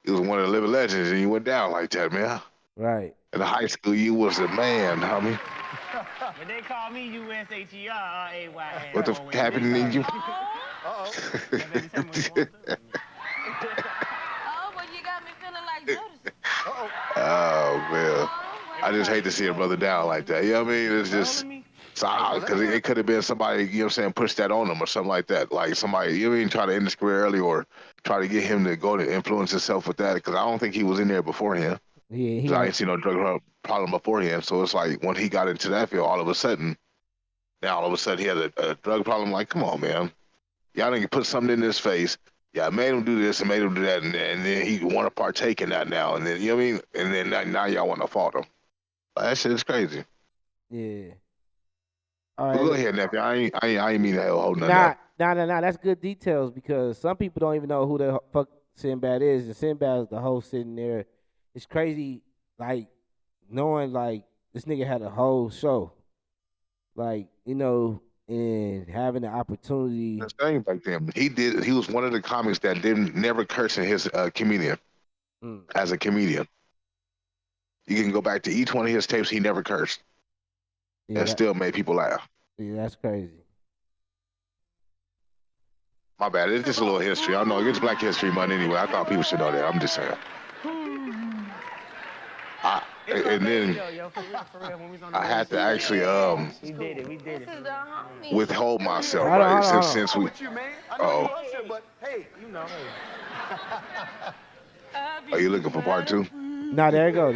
he was one of the living legends, and you went down like that, man. Right. In high school, you was a man, homie. But they call me USHERRAYN. What the happened to you? Uh-oh. Baby, tell me what you want to do. Oh, well, you got me feeling like Judas. Oh man, I just hate to see a brother down like that. You know what I mean? It's just. Because it could have been somebody, you know what I'm saying, push that on him or something like that. Like somebody, you know what I mean, try to end his career early or try to get him to go to influence himself with that. Because I don't think he was in there beforehand. Yeah, Because I didn't see no drug problem beforehand. So it's like when he got into that field, all of a sudden he had a drug problem. Like, come on, man. Y'all didn't put something in his face. Yeah, made him do this and made him do that. And then he want to partake in that now. And then, you know what I mean? And then now y'all want to fault him. Like, that shit is crazy. Yeah. All But go right. ahead, nephew. I ain't mean to hold nothing up. Nah. That's good details because some people don't even know who the fuck Sinbad is. And Sinbad is the host sitting there. It's crazy, like knowing like this nigga had a whole show, like and having the opportunity. The thing back then, he was one of the comics that didn't never curse in his comedian Mm, as a comedian. You can go back to each one of his tapes. He never cursed yeah, and still made people laugh. that's crazy. My bad. It's just a little history. I know it's Black History Month anyway. I thought people should know that. I'm just saying. And then I had to actually We did it. This is the homie. withhold myself, Hold on, right? hold on, Since we, oh, but hey, you know. are you looking for part two? Nah, there you go.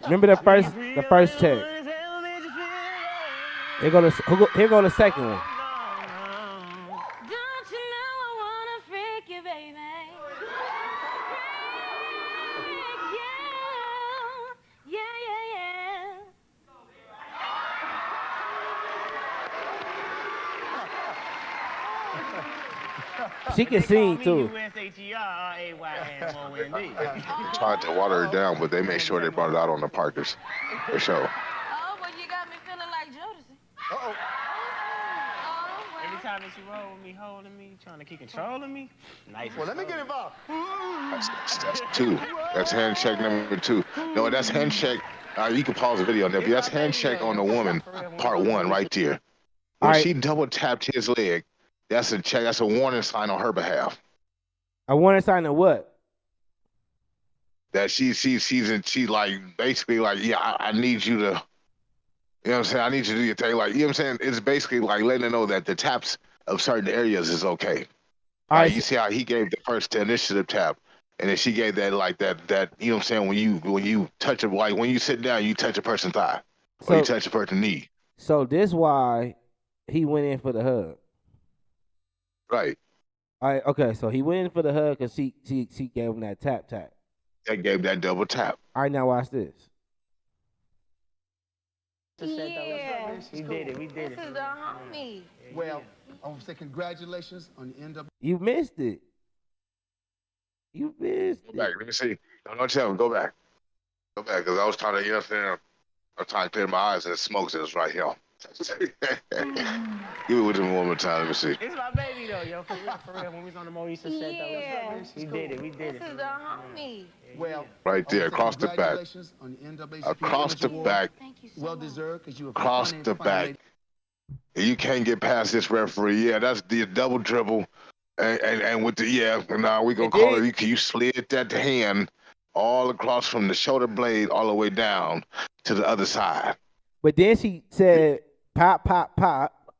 Remember the first check. Here go the second one. Don't you know I wanna freak you, baby? Freak you. Yeah. She can sing too. USHERRAYN. Tried to water it down, but they made sure they brought it out on the Parkers for sure. Oh, well, you got me feeling like Judas. Oh, Every time that you roll with me, holding me, trying to keep control of me, nice. Well, let me get involved. That's two. That's handshake number two. No, that's handshake. You can pause the video, Nephew. That's handshake on the woman, part one, right there. When All right. she double tapped his leg, that's a check. That's a warning sign on her behalf. I want to sign a what? That she like basically like, yeah, I need you to, you know what I'm saying? I need you to do your thing. Like, you know what I'm saying? It's basically like letting her know that the taps of certain areas is okay. All Like, right. you see how he gave the first initiative tap, and then she gave that like that you know what I'm saying, when you touch it, like when you sit down, you touch a person's thigh or you So touch a person's knee. so this why he went in for the hug. Right. All right. Okay. So he went in for the hug because she gave him that tap. That gave that double tap. All right. Now watch this. yeah. We did it. This is the homie. Well, I want to say congratulations on the end of. You missed it. You missed Go it. back. Let me see. Don't tell me. Go back. Go back, because I was trying to, you know what I'm saying? I was trying to clear my eyes and the smoke is right here. Give me with him one more time. Let me see. It's my baby though, yo. For real. When we was on the Moesha set though, Yeah. we did it. We did This it. is the homie. Well, Right I there, wanna say across the back. congratulations on the NAACP Across Image the Award. back. Thank you so Well much. deserved, because you were Across funny, the funny back. lady. You can't get past this referee. Yeah, that's the double dribble. And with the now we gonna And call then, it. You slid that hand all across from the shoulder blade all the way down to the other side. but then she said, "Pop, pop, pop."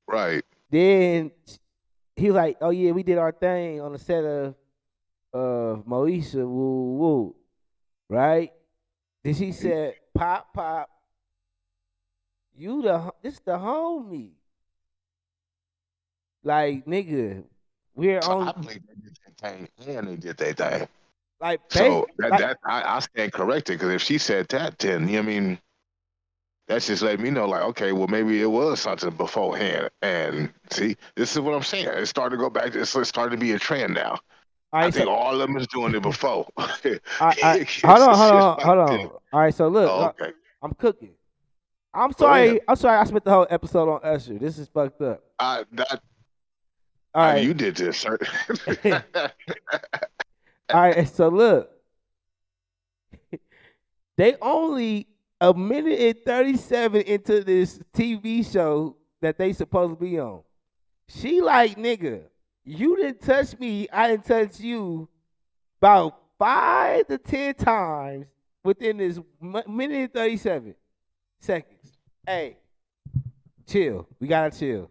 Right. Then he was like, "Oh yeah, we did our thing on the set of Moesha, woo woo," right? Then she said, "Pop, pop, this the homie." Like nigga, we're So I on believe they did their thing and they did their thing. like So like I stand corrected because if she said that, then you know what I mean that's just letting me know like okay, well maybe it was something beforehand. And see, this is what I'm saying. It's starting to go back. It's starting to be a trend now. all I right, so think all of them is doing it before. hold on, It's hold just on, like hold this. on. All right, so look, Oh, okay. I'm cooking. I'm Go ahead. sorry. I'm sorry. I spent the whole episode on Usher. This is fucked up. All right. You did this, sir. All right. So look, they only a minute and 37 into this TV show that they supposed to be on. She like, nigga, you didn't touch me. I didn't touch you about 5 to 10 times within this minute and 37 seconds. Hey, chill. We gotta chill.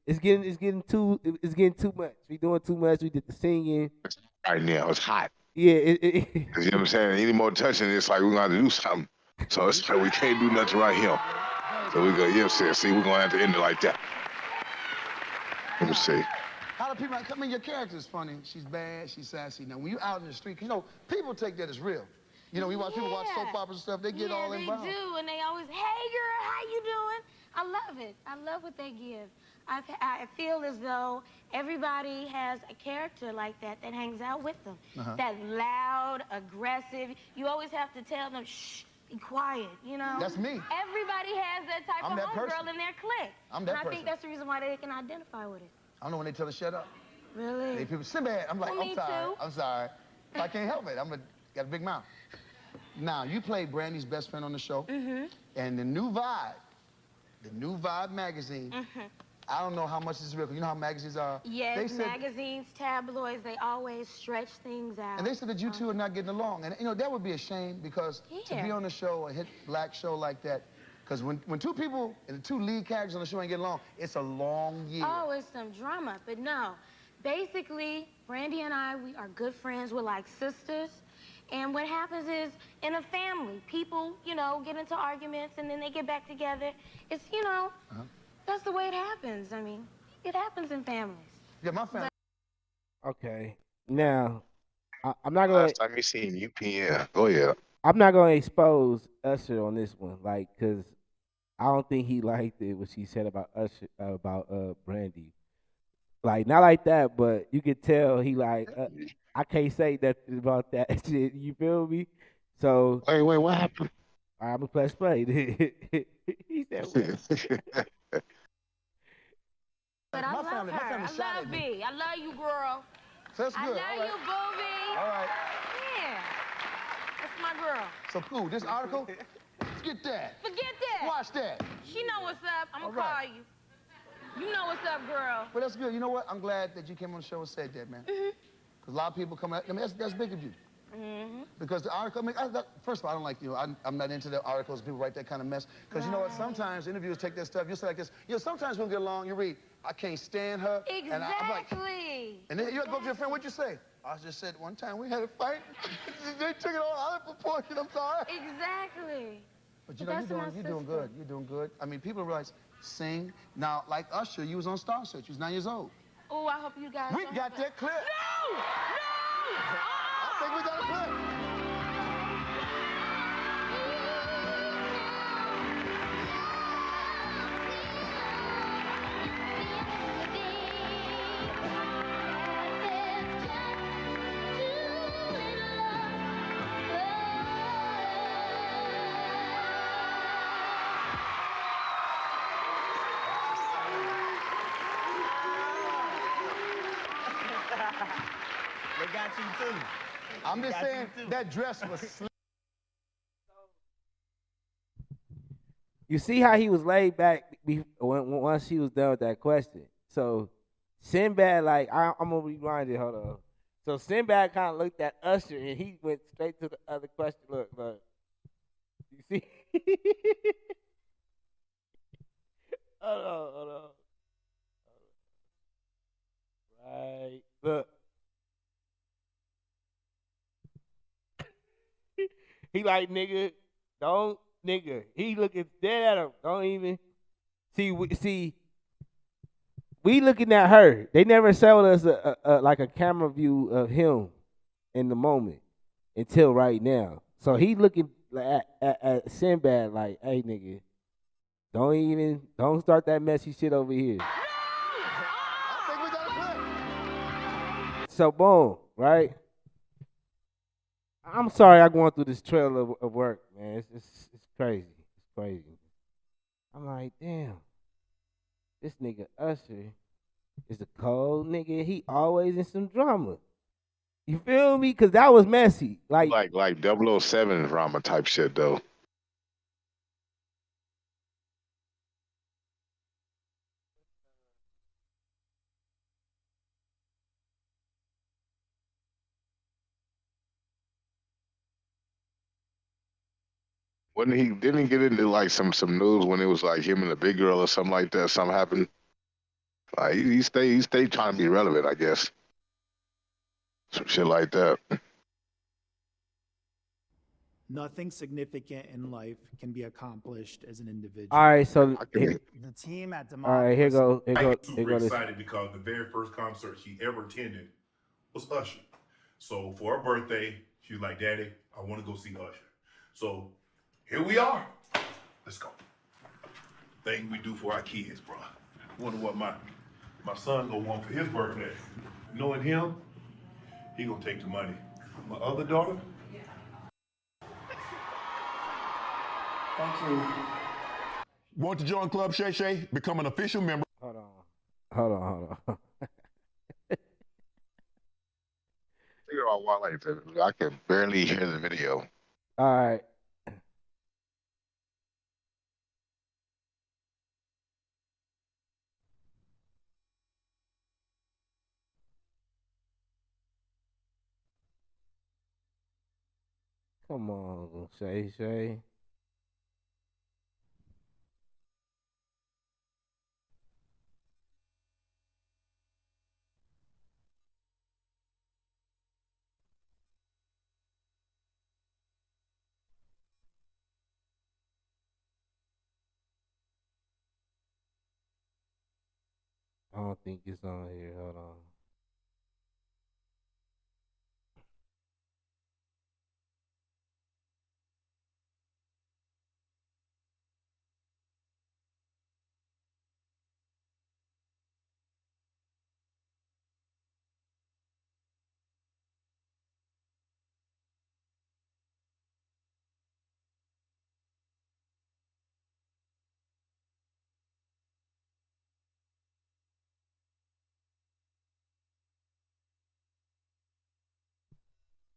It's getting too much. We doing too much. We did the singing. Right now, it's hot. Yeah. You know what I'm saying? Any more touching, it's like we're gonna have to do something. So it's like we can't do nothing right here. So we go, see, we're gonna have to end it like that. Let me see. How do people, I mean, your character's funny. She's bad, she's sassy. Now, when you're out in the street, you know, people take that as real. You know, people watch soap operas and stuff, they get all involved. Yeah, they do, and they always, hey, girl, how you doing? I love it. I love what they give. I feel as though everybody has a character like that hangs out with them. That loud, aggressive. You always have to tell them, shh, be quiet, you know? That's me. Everybody has that type of homegirl in their clique. I'm that and I person. think that's the reason why they can identify with it. I don't know when they tell her shut up. Really? They people sit bad. I'm like, Well, I'm me sorry. too. I'm sorry. I can't help it. Got a big mouth. Now, you played Brandy's best friend on the show. And the New Vibe magazine, I don't know how much this is real. You know how magazines are? Yes, magazines, tabloids, they always stretch things out. And they said that you two are not getting along. And, you know, that would be a shame because to be on a show, a hit Black show like that, because when two people and the two lead characters on the show ain't getting along, it's a long year. Oh, it's some drama. But no, basically, Brandy and I, we are good friends. We're like sisters. And what happens is, in a family, people, you know, get into arguments and then they get back together. It's, you know, that's the way it happens. I mean, it happens in families. Yeah, my family. Okay. Now, I'm not gonna. Last time you seen UPN. Go ahead. I'm not gonna expose Usher on this one, like, cause I don't think he liked it what she said about Usher about Brandy. Like, not like that, but you could tell he like I can't say nothing about that shit. You feel me? So Wait, what happened? I'm gonna press play. He said, what? But I love her. I love B. I love you, girl. That's good. I love you, booby. All right. Yeah. That's my girl. So cool. This article, forget that. Forget that. Watch that. She know what's up. I'm gonna right. call you. You know what's up, girl. Well, that's good. You know what? I'm glad that you came on the show and said that, man. Because a lot of people come out. I mean, that's big of you. Because the article, I mean, first of all, I don't like, you know, I'm not into the articles. People write that kind of mess. Because you know what? Sometimes interviewers take that stuff. You'll say like this. You know, sometimes when we get along, you read, I can't stand her. Exactly. And I'm like, and then you go to your friend, what'd you say? I just said one time we had a fight. They took it all out of proportion. I'm sorry. Exactly. But you know, you're doing good. You're doing good. I mean, people realize, sing. Now, like Usher, you was on Star Search. You was 9 years old. Oh, I hope you guys. We got that clip. No! No! I think we got a clip. you too. I'm just Got you saying too. that dress was slick. You see how he was laid back once she was done with that question. So Sinbad, like I'm gonna rewind it. Hold on. So Sinbad kind of looked at Usher and he went straight to the other question. Look. You see? Hold on. Right. Look. He like, nigga, don't, nigga. He looking dead at him. Don't even see. We looking at her. They never showed us like a camera view of him in the moment until right now. So he looking at Sinbad like, hey, nigga, don't start that messy shit over here. I think we got a clip. So boom, right? I'm sorry I'm going through this trail of work, man. It's crazy. It's crazy. I'm like, damn, this nigga Usher is a cold nigga. He always in some drama. You feel me? Cause that was messy. Like, Like 007 drama type shit though. Didn't he get into like some news when it was like him and a big girl or something like that? Something happened. Like he stayed trying to be relevant, I guess. Some shit like that. Nothing significant in life can be accomplished as an individual. all right, so I can, The team at all right, here go. I get super Here go this. excited because the very first concert she ever attended was Usher. So for her birthday, she was like, "Daddy, I want to go see Usher." So here we are. Let's go. Thing we do for our kids, bro. Wonder what my son gonna want for his birthday. Knowing him, he gonna take the money. My other daughter, Thank you. Want to join Club Shay Shay? Become an official member. Hold on. figure out why like that. I can barely hear the video. All right. Come on, Shay. I don't think it's on here. Hold on.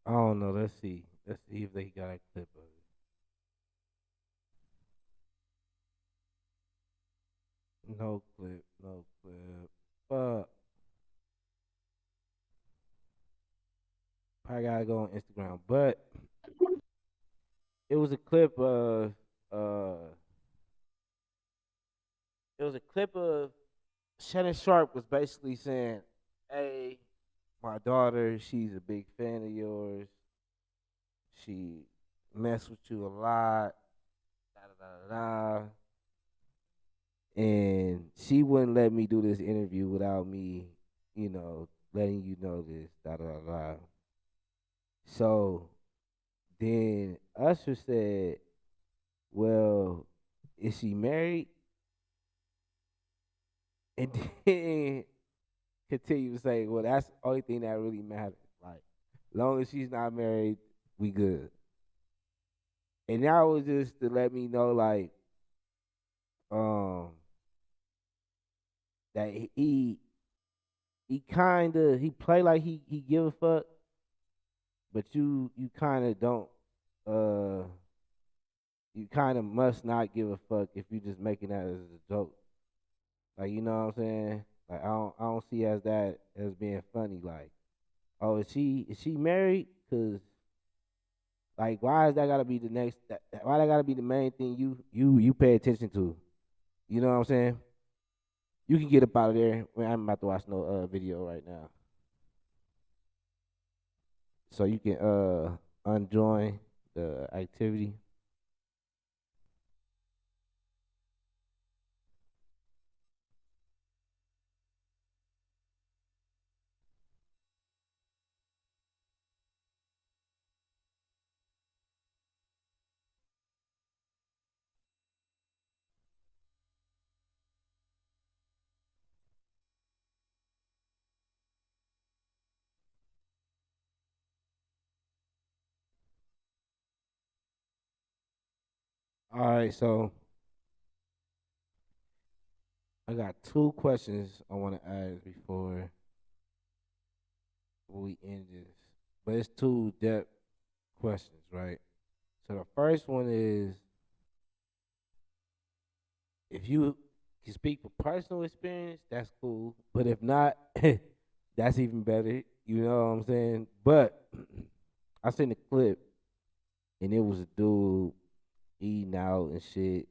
I don't know. Let's see. Let's see if they got a clip of it. No clip. I gotta go on Instagram. But it was a clip of it was a clip of Shannon Sharp was basically saying, "Hey, my daughter, she's a big fan of yours. She mess with you a lot. Da da da da. And she wouldn't let me do this interview without me, letting you know this. Da da da da." So then Usher said, "Well, is she married?" And then continue to say, "Well, that's the only thing that really matters. Like, long as she's not married, we good." And that was just to let me know, like, that he play like he give a fuck, but you kind of don't. You kind of must not give a fuck if you just making that as a joke. Like you know what I'm saying? Like I don't see as that as being funny. Like, oh, is she married? Cause like, why is that gotta be the next? Why that gotta be the main thing you pay attention to? You know what I'm saying? You can get up out of there. Man, I'm about to watch no video right now, so you can unjoin the activity. All right, so I got two questions I want to ask before we end this, but it's two depth questions, right? So the first one is, if you can speak for personal experience, that's cool. But if not, that's even better. You know what I'm saying? But I seen the clip, and it was a dude eating out and shit,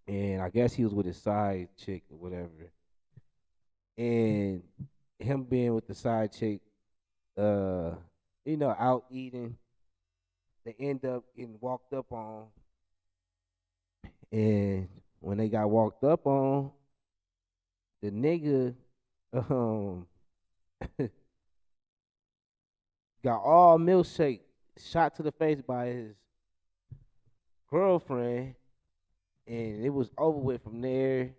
and I guess he was with his side chick or whatever, and him being with the side chick, uh, out eating, they end up getting walked up on, and when they got walked up on, the nigga um got all milkshake shot to the face by his girlfriend, and it was over with from there.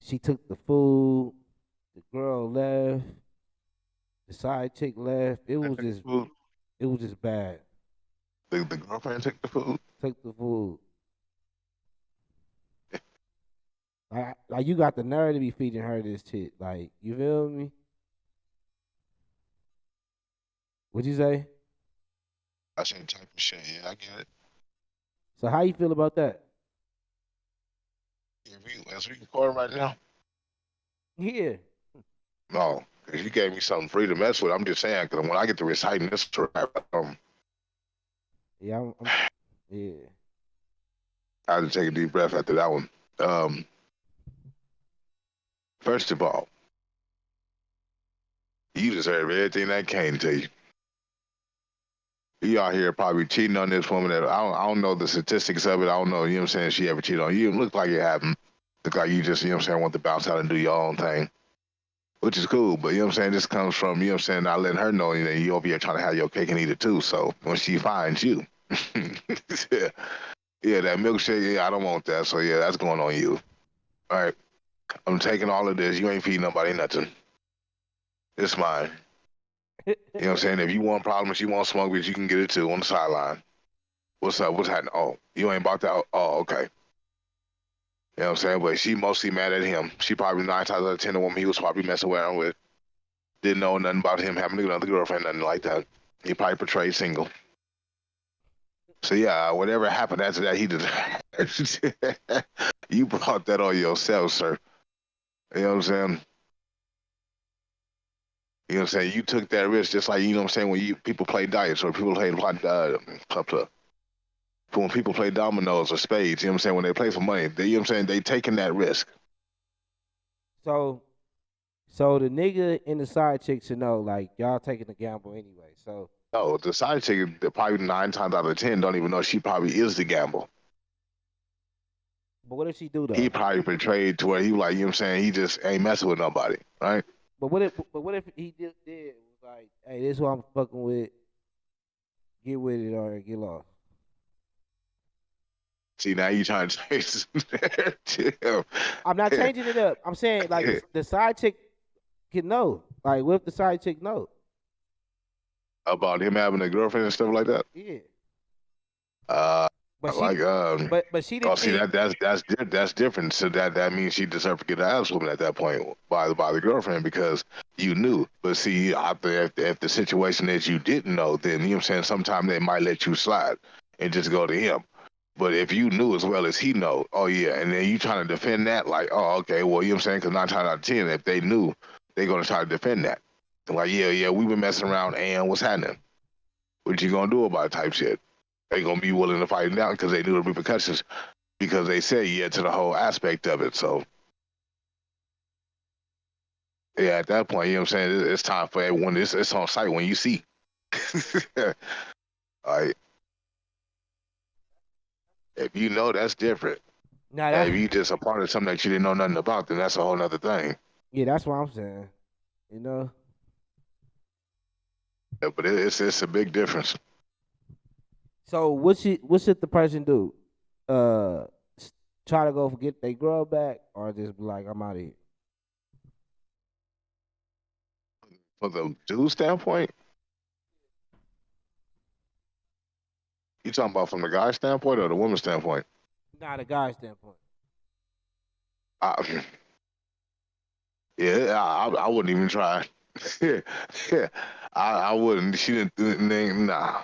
She took the food, the girl left, the side chick left. It was just Food. it was just bad. The girlfriend took the food. Took the food. Like you got the nerve to be feeding her this shit. Like, you feel me? What'd you say? I seen type of shit. Yeah, I get it. So how you feel about that? As we recording right now, Yeah. no, 'cause you gave me something free to mess with. I'm just saying, because when I get to reciting this, Yeah, yeah. I had to take a deep breath after that one. Um, First of all, you deserve everything that came to you. You out here probably cheating on this woman that I don't know the statistics of it. I don't know, you know what I'm saying, she ever cheated on you. It look like it happened. Look like you just, you know what I'm saying, want to bounce out and do your own thing. Which is cool, but you know what I'm saying, this comes from, you know what I'm saying, not letting her know that you over here trying to have your cake and eat it too. So when she finds you, yeah, yeah, that milkshake, yeah, I don't want that. So yeah, that's going on you. All right. I'm taking all of this. You ain't feeding nobody nothing. It's mine. You know what I'm saying? If you want problems, you want smoke, bitch, you can get it too on the sideline. What's up? What's happening? Oh, you ain't bought that? Oh, okay. You know what I'm saying? But she mostly mad at him. She probably 9 times out of 10 the woman he was probably messing around with. Didn't know nothing about him having another girlfriend, nothing like that. He probably portrayed single. So yeah, whatever happened after that, he did. You brought that on yourself, sir. You know what I'm saying? You know what I'm saying? You took that risk just like, you know what I'm saying, when people play dice or people play when people play dominoes or spades, you know what I'm saying, when they play for money, you know what I'm saying, they taking that risk. So the nigga and the side chick should know, like, y'all taking the gamble anyway. So No, the side chick, probably 9 times out of 10 don't even know she probably is the gamble. but what if she do though? He probably portrayed to where he like, you know what I'm saying, he just ain't messing with nobody, right? But what if he did was like, hey, this is who I'm fucking with, get with it or get lost. See, now you trying to change the narrative. I'm not changing it up. I'm saying like the side chick can know. Like, what if the side chick know? About him having a girlfriend and stuff like that. Yeah. But she, Like but she oh, didn't see think. that's different. So that means she deserved to get an ass whooping at that point by the girlfriend because you knew. But see, if the situation is you didn't know, then you know what I'm saying. Sometimes they might let you slide and just go to him. But if you knew as well as he know, oh yeah, and then you trying to defend that, like, oh okay, well you know what I'm saying, because 9 times out of 10, if they knew, they gonna try to defend that. Like yeah, we've been messing around, and what's happening? What you gonna do about it type shit? They gonna be willing to fight it down because they knew the repercussions because they said yeah to the whole aspect of it. So yeah, at that point, you know what I'm saying, it's time for everyone. It's on site when you see. Like if you know, that's different. Nah, And that, if you just a part of something that you didn't know nothing about, then that's a whole other thing. yeah, that's what I'm saying. You know. Yeah, but it's a big difference. So what should the person do? Try to go get their girl back, or just be like, I'm out of here. From the dude standpoint, you talking about from the guy standpoint or the woman standpoint? Not a guy standpoint. I, yeah, I wouldn't even try. Yeah, I wouldn't. She didn't. Nah.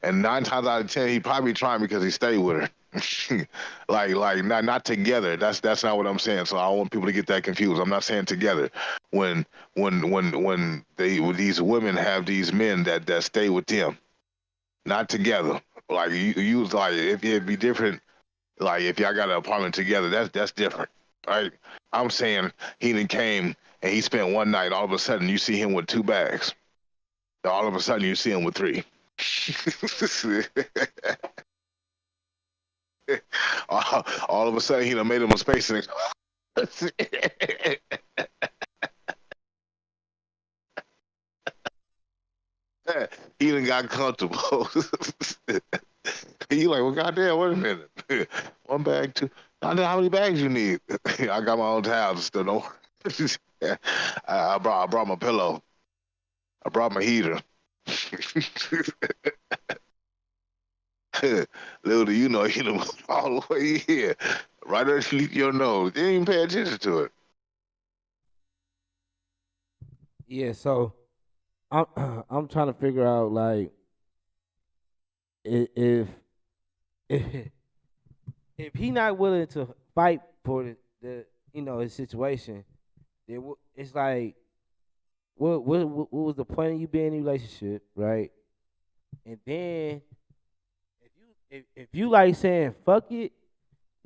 And 9 times out of 10, he probably trying because he stayed with her. like not together. That's not what I'm saying. So I don't want people to get that confused. I'm not saying together. When when these women have these men that stay with them, not together. Like you like if it'd be different. Like if y'all got an apartment together, that's different, right? I'm saying he done came and he spent one night. All of a sudden, you see him with 2 bags. All of a sudden, you see him with 3. All of a sudden, he done made him a space. And he done got comfortable. You like, well, goddamn, wait a minute. 1 bag, 2. I know how many bags you need. I got my own towels. Still don't. I brought my pillow. I brought my heater. Little do you know, he done moved all the way here, right underneath your nose. They didn't even pay attention to it. Yeah, so I'm I'm trying to figure out like if if if he not willing to fight for the his situation, then it's like what was the point of you being in a relationship, right? And then if you like saying fuck it,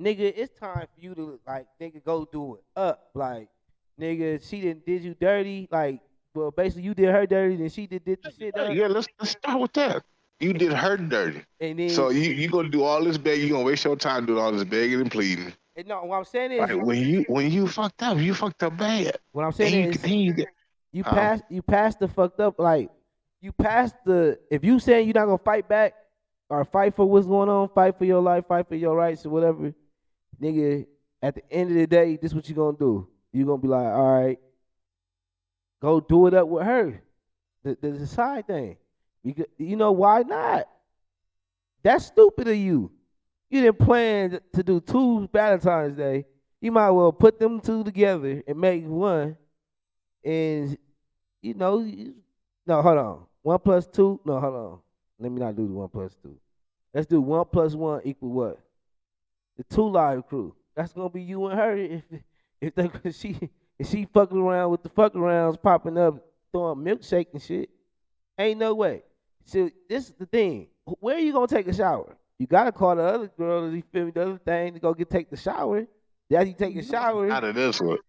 nigga, it's time for you to like nigga go do it up, like nigga she did you dirty, like well basically you did her dirty, then she did the shit up, Yeah, let's start with that. You did her dirty. and then So you gonna do all this begging, you gonna waste your time doing all this begging and pleading. and no, what I'm saying Like is when you fucked up bad. what I'm And saying is you get you passed the fucked up, like you passed the, if you saying you're not gonna fight back or fight for what's going on, fight for your life, fight for your rights or whatever, nigga, at the end of the day, this what you gonna do. You gonna be like, all right, go do it up with her. The side thing. Because, why not? That's stupid of you. You didn't plan to do 2 Valentine's Day. You might well put them 2 together and make one. And no, hold on. 1 plus 2. No, hold on. Let me not do the 1 plus 2. Let's do 1 plus 1 equal what? The 2 live crew. That's gonna be you and her. If she fucking around with the fuck arounds popping up, throwing milkshake and shit, ain't no way. So this is the thing. Where are you gonna take a shower? You gotta call the other girl, you feel me, the other thing to go take the shower. After you take a shower, out of this one.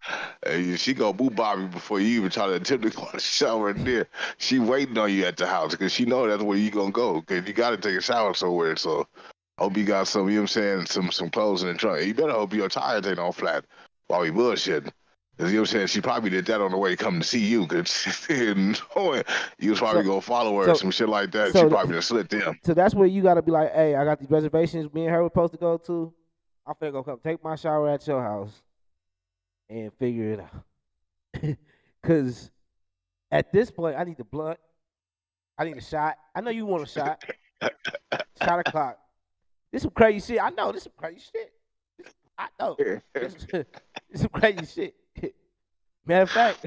She gonna boo Bobby before you even try to attempt to go in the shower in there. She waiting on you at the house because she know that's where you gonna go because you gotta take a shower somewhere. So hope you got some, you know what I'm saying, some clothes in the trunk. You better hope your tires ain't all flat while we bullshitting. Cause you know what I'm saying, she probably did that on the way coming to see you because knowing you was probably so gonna follow her or so some shit like that. She so probably just slit them. so that's where you gotta be like, hey, I got these reservations. Me and her were supposed to go to. I'm finna go come take my shower at your house and figure it out. Cause at this point, I need the blunt. I need a shot. I know you want a shot. Shot o'clock. This some crazy shit. I know this some crazy shit. I know. This, this some crazy shit. Matter of fact,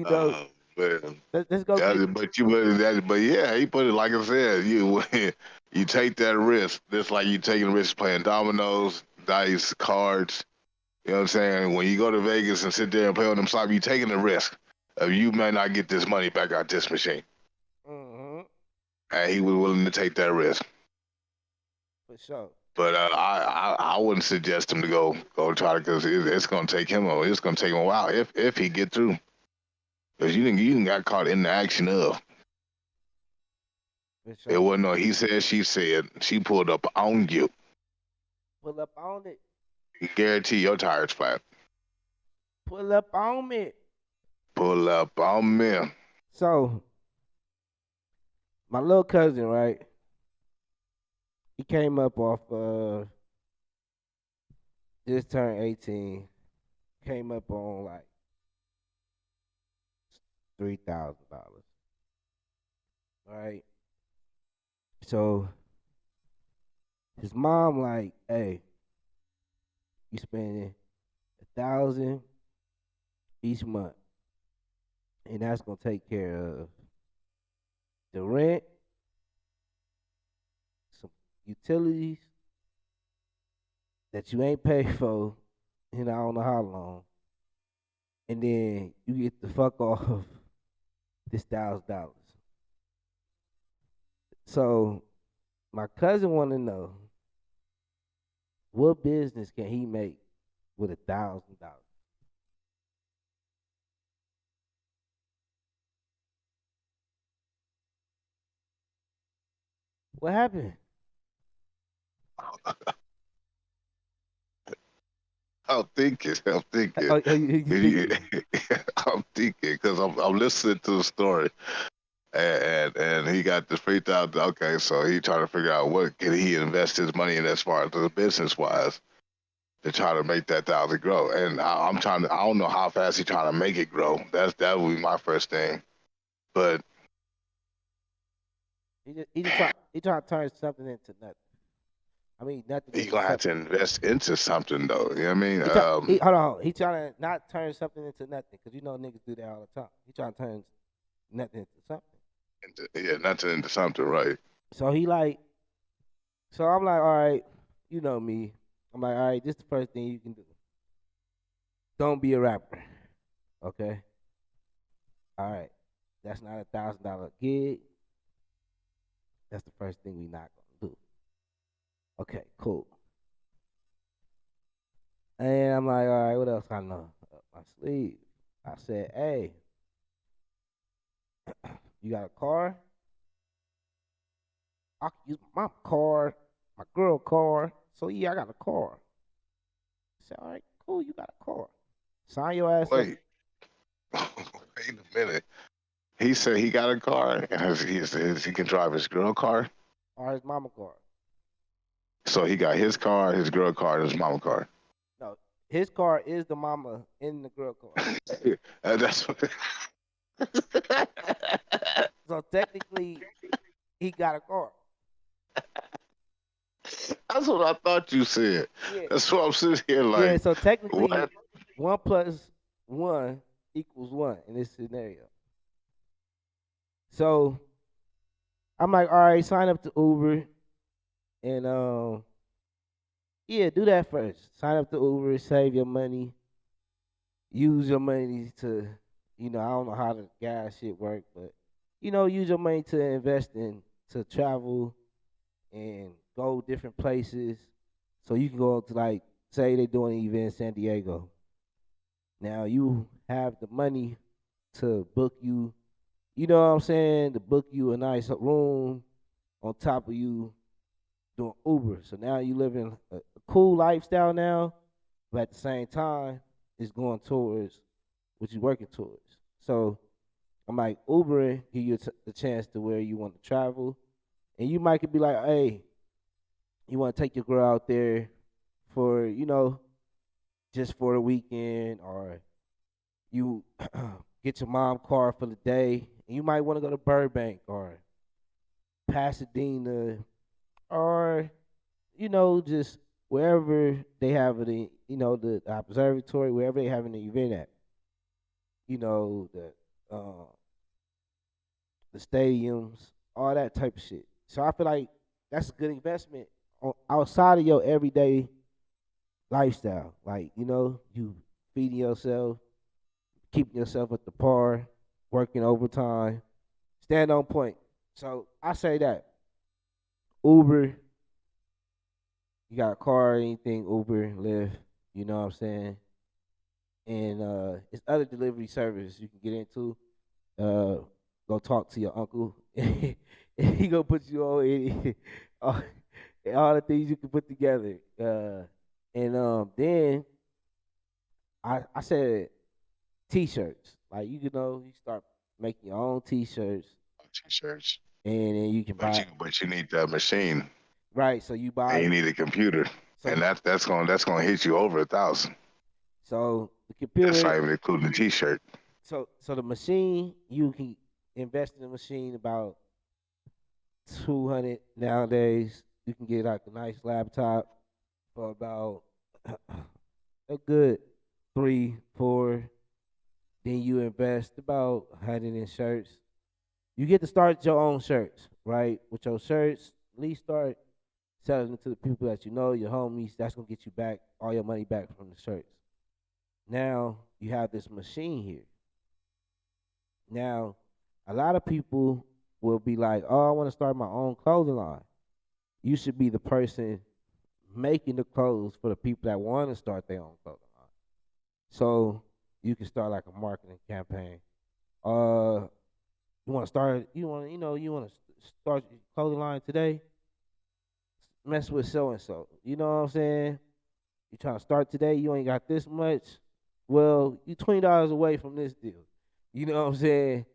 Oh man. let's go get. But yeah, he put it like I said. You you take that risk. Just like you taking risk playing dominoes, dice, cards. You know what I'm saying? When you go to Vegas and sit there and play on them slots, you taking the risk of you may not get this money back out this machine. Mm-hmm. And he was willing to take that risk. For sure. But I wouldn't suggest him to go try to because it's gonna take him it's gonna take him a while if he get through because you didn't got caught in the action of For it sure. wasn't no he said she pulled up on you. Pull up on it. You guarantee your tires flat. Pull up on me. Pull up on me. So, my little cousin, right? He came up off just turned 18. Came up on like $3,000. Right? So his mom like, hey, you spending 1,000 each month. And that's gonna take care of the rent, some utilities that you ain't paid for in I don't know how long. And then you get the fuck off this $1,000. So my cousin wanna know what business can he make with $1,000? What happened? I'm thinking. I'm thinking. You thinking? I'm thinking because I'm listening to the story, and he got the 3,000. Okay, so he trying to figure out what can he invest his money in as far as the business wise to try to make that 1,000 grow. And I'm trying to. I don't know how fast he trying to make it grow. That would be my first thing. But He trying to turn something into nothing. I mean nothing he into gonna have to something. invest into something though. You know what I mean? Hold on. He trying to not turn something into nothing because you know niggas do that all the time. He trying to turn nothing into something. Yeah, nothing into something, right? So he like, so I'm like, all right, you know me. I'm like, all right, this the first thing you can do. Don't be a rapper, okay? All right, that's not $1,000 gig. That's the first thing we not gonna do. Okay, cool. And I'm like, all right, what else I know up my sleeve? I said, hey, you got a car? I can use my car, my girl car. So yeah, I got a car. I said, all right, cool, you got a car. Sign your ass up. Wait, wait a minute. He said he got a car and he can drive his girl car. Or his mama car. So he got his car, his girl car, and his mama car. No, his car is the mama in the girl car. That's what. So technically, he got a car. That's what I thought you said. Yeah. That's what I'm sitting here like. Yeah, so technically, what? 1 plus 1 equals 1 in this scenario. So I'm like, all right, sign up to Uber, and yeah, do that first. Sign up to Uber, save your money, use your money to, I don't know how the gas shit work, but use your money to invest in to travel and go different places. So you can go to like, say they're doing an event in San Diego. Now you have the money to book you, you know what I'm saying, to book you a nice room on top of you doing Uber. So now you living a cool lifestyle now, but at the same time, it's going towards what you're working towards. So I'm like, Ubering give you the chance to where you want to travel, and you might could be like, hey, you want to take your girl out there for, just for the weekend, or you get your mom car for the day, and you might want to go to Burbank or Pasadena, or just wherever they have it, the observatory, wherever they having the event at, uh, the stadiums, all that type of shit. So I feel like that's a good investment outside of your everyday lifestyle. Like, you feeding yourself, keeping yourself at the par, working overtime, stand on point. So I say that Uber, you got a car, anything, Uber, Lyft, you know what I'm saying? And it's other delivery services you can get into. Uh, Go talk to your uncle. He gonna put you on all, all the things you can put together. And then I said t-shirts. Like you start making your own t-shirts, T-shirts. and then you can buy. But you need that machine, Right, so you and buy. you need a computer, So and that's gonna hit you over 1,000. so the That's computer. not even including the T-shirt. So the machine, you can invest in the machine about 200 nowadays. You can get like a nice laptop for about a good 3, 4. Then you invest about 100 in shirts. You get to start your own shirts, right? With your shirts, at least start selling it to the people that you know, your homies. That's gonna get you back all your money back from the shirts. Now you have this machine here. Now, a lot of people will be like, "Oh, I want to start my own clothing line." You should be the person making the clothes for the people that want to start their own clothing line. So you can start like a marketing campaign. You want to start, you want to start your clothing line today. Mess with so and so. You know what I'm saying? You trying to start today? You ain't got this much. Well, you $20 away from this deal. You know what I'm saying?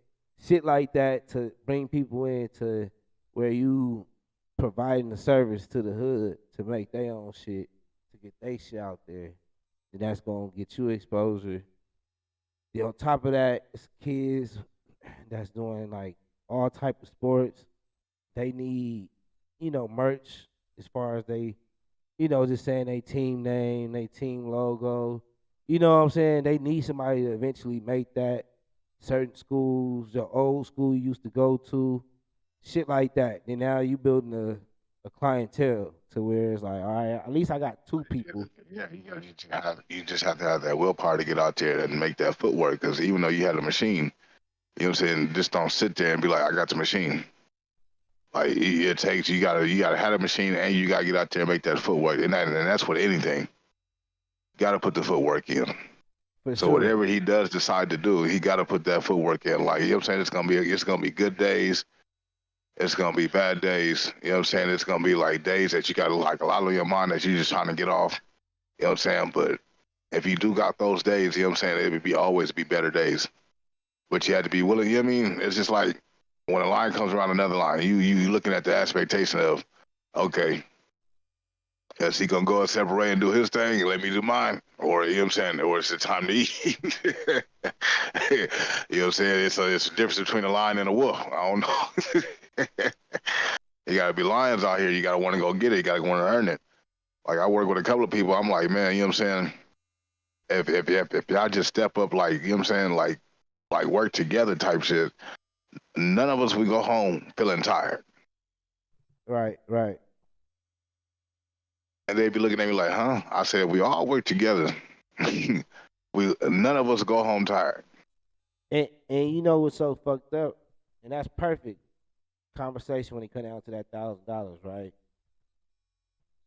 Shit like that to bring people in to where you providing the service to the hood to make their own shit, to get their shit out there. And that's gonna get you exposure. Then on top of that, it's kids that's doing like all type of sports. They need, merch as far as they, just saying they team name, they team logo. You know what I'm saying? They need somebody to eventually make that. Certain schools, the old school you used to go to, shit like that. Then now you building a clientele to where it's like, all right, at least I got 2 people. Yeah, you just have to have that willpower to get out there and make that footwork. Because even though you had a machine, you know what I'm saying, just don't sit there and be like, I got the machine. Like it takes you gotta have a machine and you gotta get out there and make that footwork. And that's with anything. You gotta put the footwork in. For So sure. whatever he does decide to do, he gotta put that footwork in. Like, you know what I'm saying? It's gonna be good days. It's gonna be bad days. You know what I'm saying? It's gonna be like days that you got like a lot on your mind that you're just trying to get off. You know what I'm saying? But if you do got those days, you know what I'm saying, it would be always be better days. But you had to be willing, you know what I mean? It's just like when a line comes around another line, you looking at the expectation of, okay, is he gonna go and separate and do his thing and let me do mine? Or you know what I'm saying, or is it time to eat? You know what I'm saying? It's a difference between a lion and a wolf. I don't know. You gotta be lions out here, you gotta wanna go get it, you gotta wanna earn it. Like I work with a couple of people, I'm like, man, you know what I'm saying? If y'all just step up, like, you know what I'm saying, like work together type shit, none of us would go home feeling tired. Right, right. And they'd be looking at me like, huh? I said, we all work together. None of us go home tired. And you know what's so fucked up? And that's perfect conversation when it come down to that $1,000, right?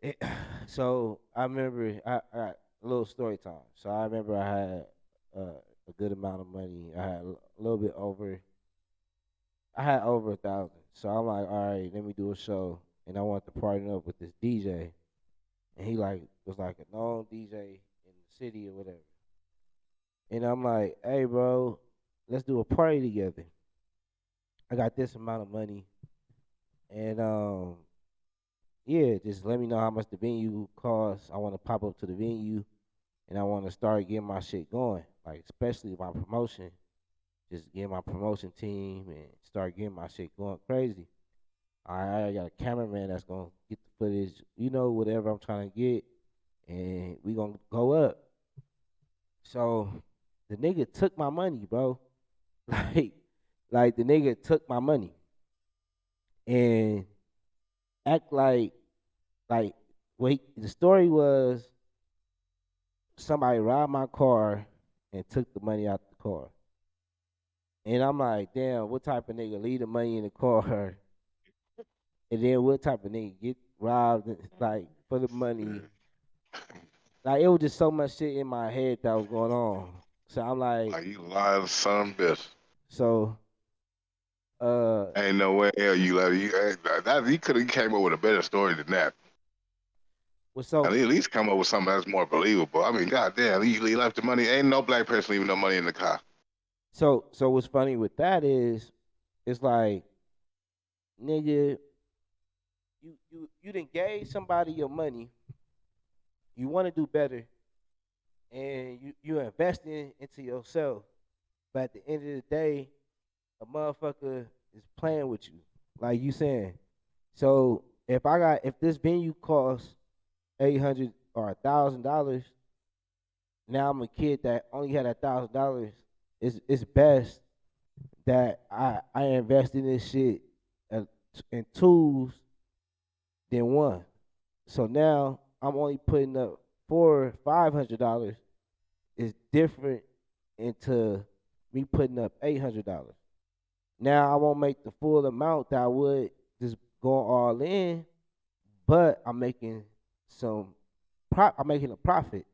It, so I remember I got a little story time. So I remember I had a good amount of money. I had a little bit over. I had over 1,000. So I'm like, all right, let me do a show, and I wanted to partner up with this DJ, and he like was like a known DJ in the city or whatever. And I'm like, hey, bro, let's do a party together. I got this amount of money, and yeah, just let me know how much the venue costs. I want to pop up to the venue, and I want to start getting my shit going, like especially my promotion. Just get my promotion team and start getting my shit going crazy. I got a cameraman that's gonna get the footage, whatever I'm trying to get, and we gonna go up. So the nigga took my money, bro. Like, like the nigga took my money and act like wait. The story was somebody robbed my car and took the money out the car. And I'm like, damn, what type of nigga leave the money in the car? And then what type of nigga get robbed like for the money? Like it was just so much shit in my head that was going on. So I'm like, Like, you lying son of a bitch. so Ain't no way hell you let you. That he could have came up with a better story than that. what's so At least come up with something that's more believable. I mean, goddamn, he left the money. Ain't no black person leaving no money in the car. so what's funny with that is it's like, nigga, you done gave somebody your money, you wanna do better, and you investing into yourself. But at the end of the day, a motherfucker is playing with you. Like you saying. So if this venue costs $800 or $1,000, now I'm a kid that only had $1,000. It's best that I invest in this shit in twos than one. So now I'm only putting up $400-$500 is different into me putting up $800. Now I won't make the full amount that I would just going all in, but I'm making I'm making a profit.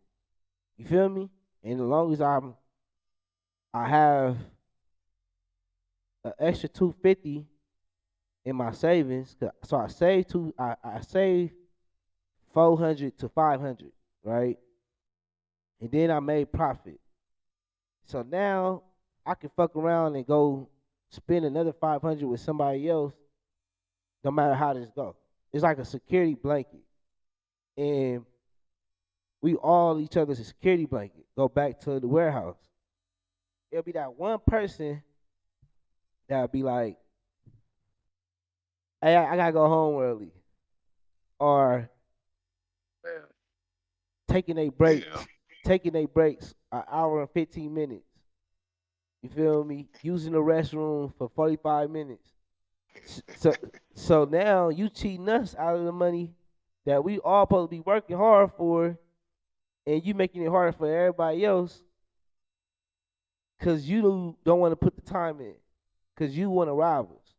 You feel me? And as long as I have an extra 250 in my savings, so I save 400 to 500, right? And then I made profit. So now I can fuck around and go spend another 500 with somebody else, no matter how this go. It's like a security blanket, and we all each other's security blanket. Go back to the warehouse. It'll be that one person that'll be like, "Hey, I gotta go home early," or taking a breaks, Yeah. an hour and 15 minutes. You feel me? Using the restroom for 45 minutes. So so now you cheating us out of the money that we all supposed to be working hard for, and you making it harder for everybody else because you don't want to put the time in, because you want to rob us.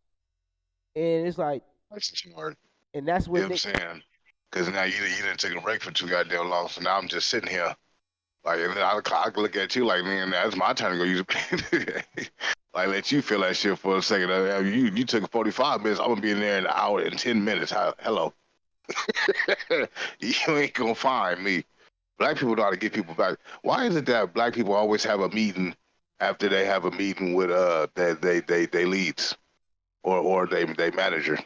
And it's like, That's smart. and that's You know what what I'm saying? Because now you didn't take a break for too goddamn long, so now I'm just sitting here. Like, and then I could look at you like, man, that's my time to go use it. Like, let you feel that shit for a second. You took 45 minutes. I'm gonna be in there in an hour and 10 minutes. Hello. You ain't gonna find me. Black people know how to get people back. Why is it that black people always have a meeting after they have a meeting with they leads or they manager?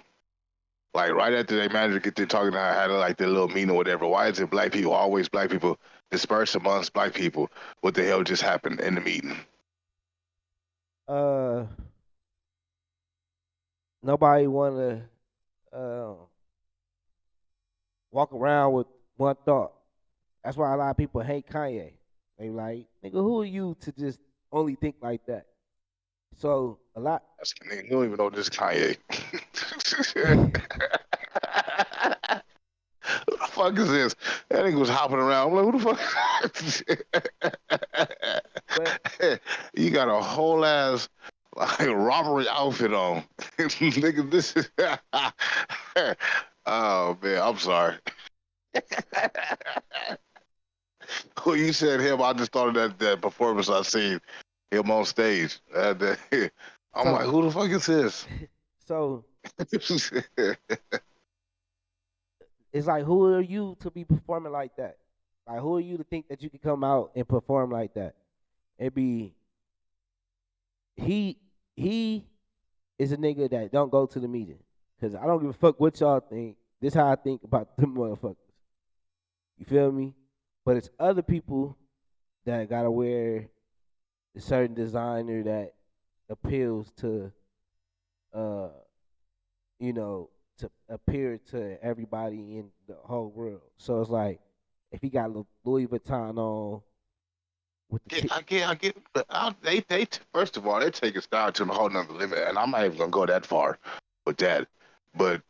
Like right after they manager get to talking, I had like their little meeting or whatever. Why is it black people disperse amongst black people? What the hell just happened in the meeting? uh nobody want to walk around with one thought. That's why a lot of people hate Kanye. They like, nigga, who are you to just only think like that? So a lot. You don't even know this Kanye. Who the fuck is this? That nigga was hopping around. I'm like, who the fuck? You got a whole ass like robbery outfit on. Nigga, this is. Oh man, I'm sorry. When you said him, I just thought of that performance I seen him on stage. I'm like, who the fuck is this? So it's like, who are you to be performing like that? Like, who are you to think that you can come out and perform like that? It be he is a nigga that don't go to the meeting, because I don't give a fuck what y'all think. This how I think about them motherfuckers. You feel me? But it's other people that gotta wear a certain designer that appeals to, uh, to appear to everybody in the whole world. So it's like if he got Louis Vuitton on with the I get, but first of all, they take his style to a whole nother limit, and I'm not even gonna go that far with that. But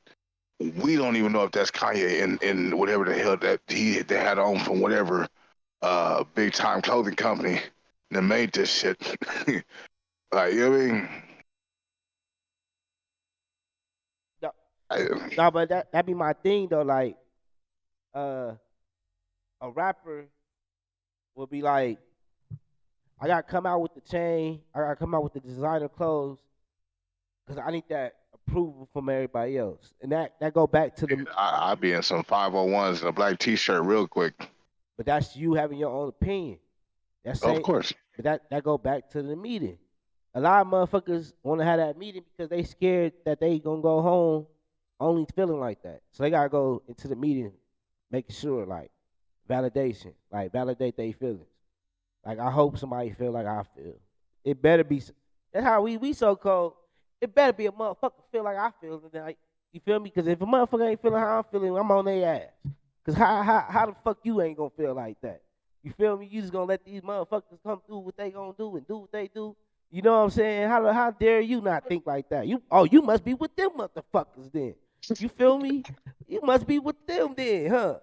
we don't even know if that's Kanye in whatever the hell that they had on from whatever big time clothing company that made this shit. Like, you know what I mean? no, I, no, but that be my thing though. Like uh, a rapper would be like, I gotta come out with the chain, I gotta come out with the designer clothes, because I need that approval from everybody else, and that go back to the. I be in some 501s and a black T-shirt real quick. But that's you having your own opinion. That's Of same, course. but that go back to the meeting. A lot of motherfuckers want to have that meeting because they scared that they gonna go home only feeling like that. So they gotta go into the meeting, making sure like validation, like validate their feelings. Like I hope somebody feel like I feel. It better be. That's how we so cold. It better be a motherfucker feel like I feel. And then, like, you feel me? Because if a motherfucker ain't feeling how I'm feeling, I'm on their ass. Because how the fuck you ain't gonna feel like that? You feel me? You just gonna let these motherfuckers come through what they gonna do and do what they do. You know what I'm saying? How dare you not think like that? You must be with them motherfuckers then. You feel me? You must be with them then, huh?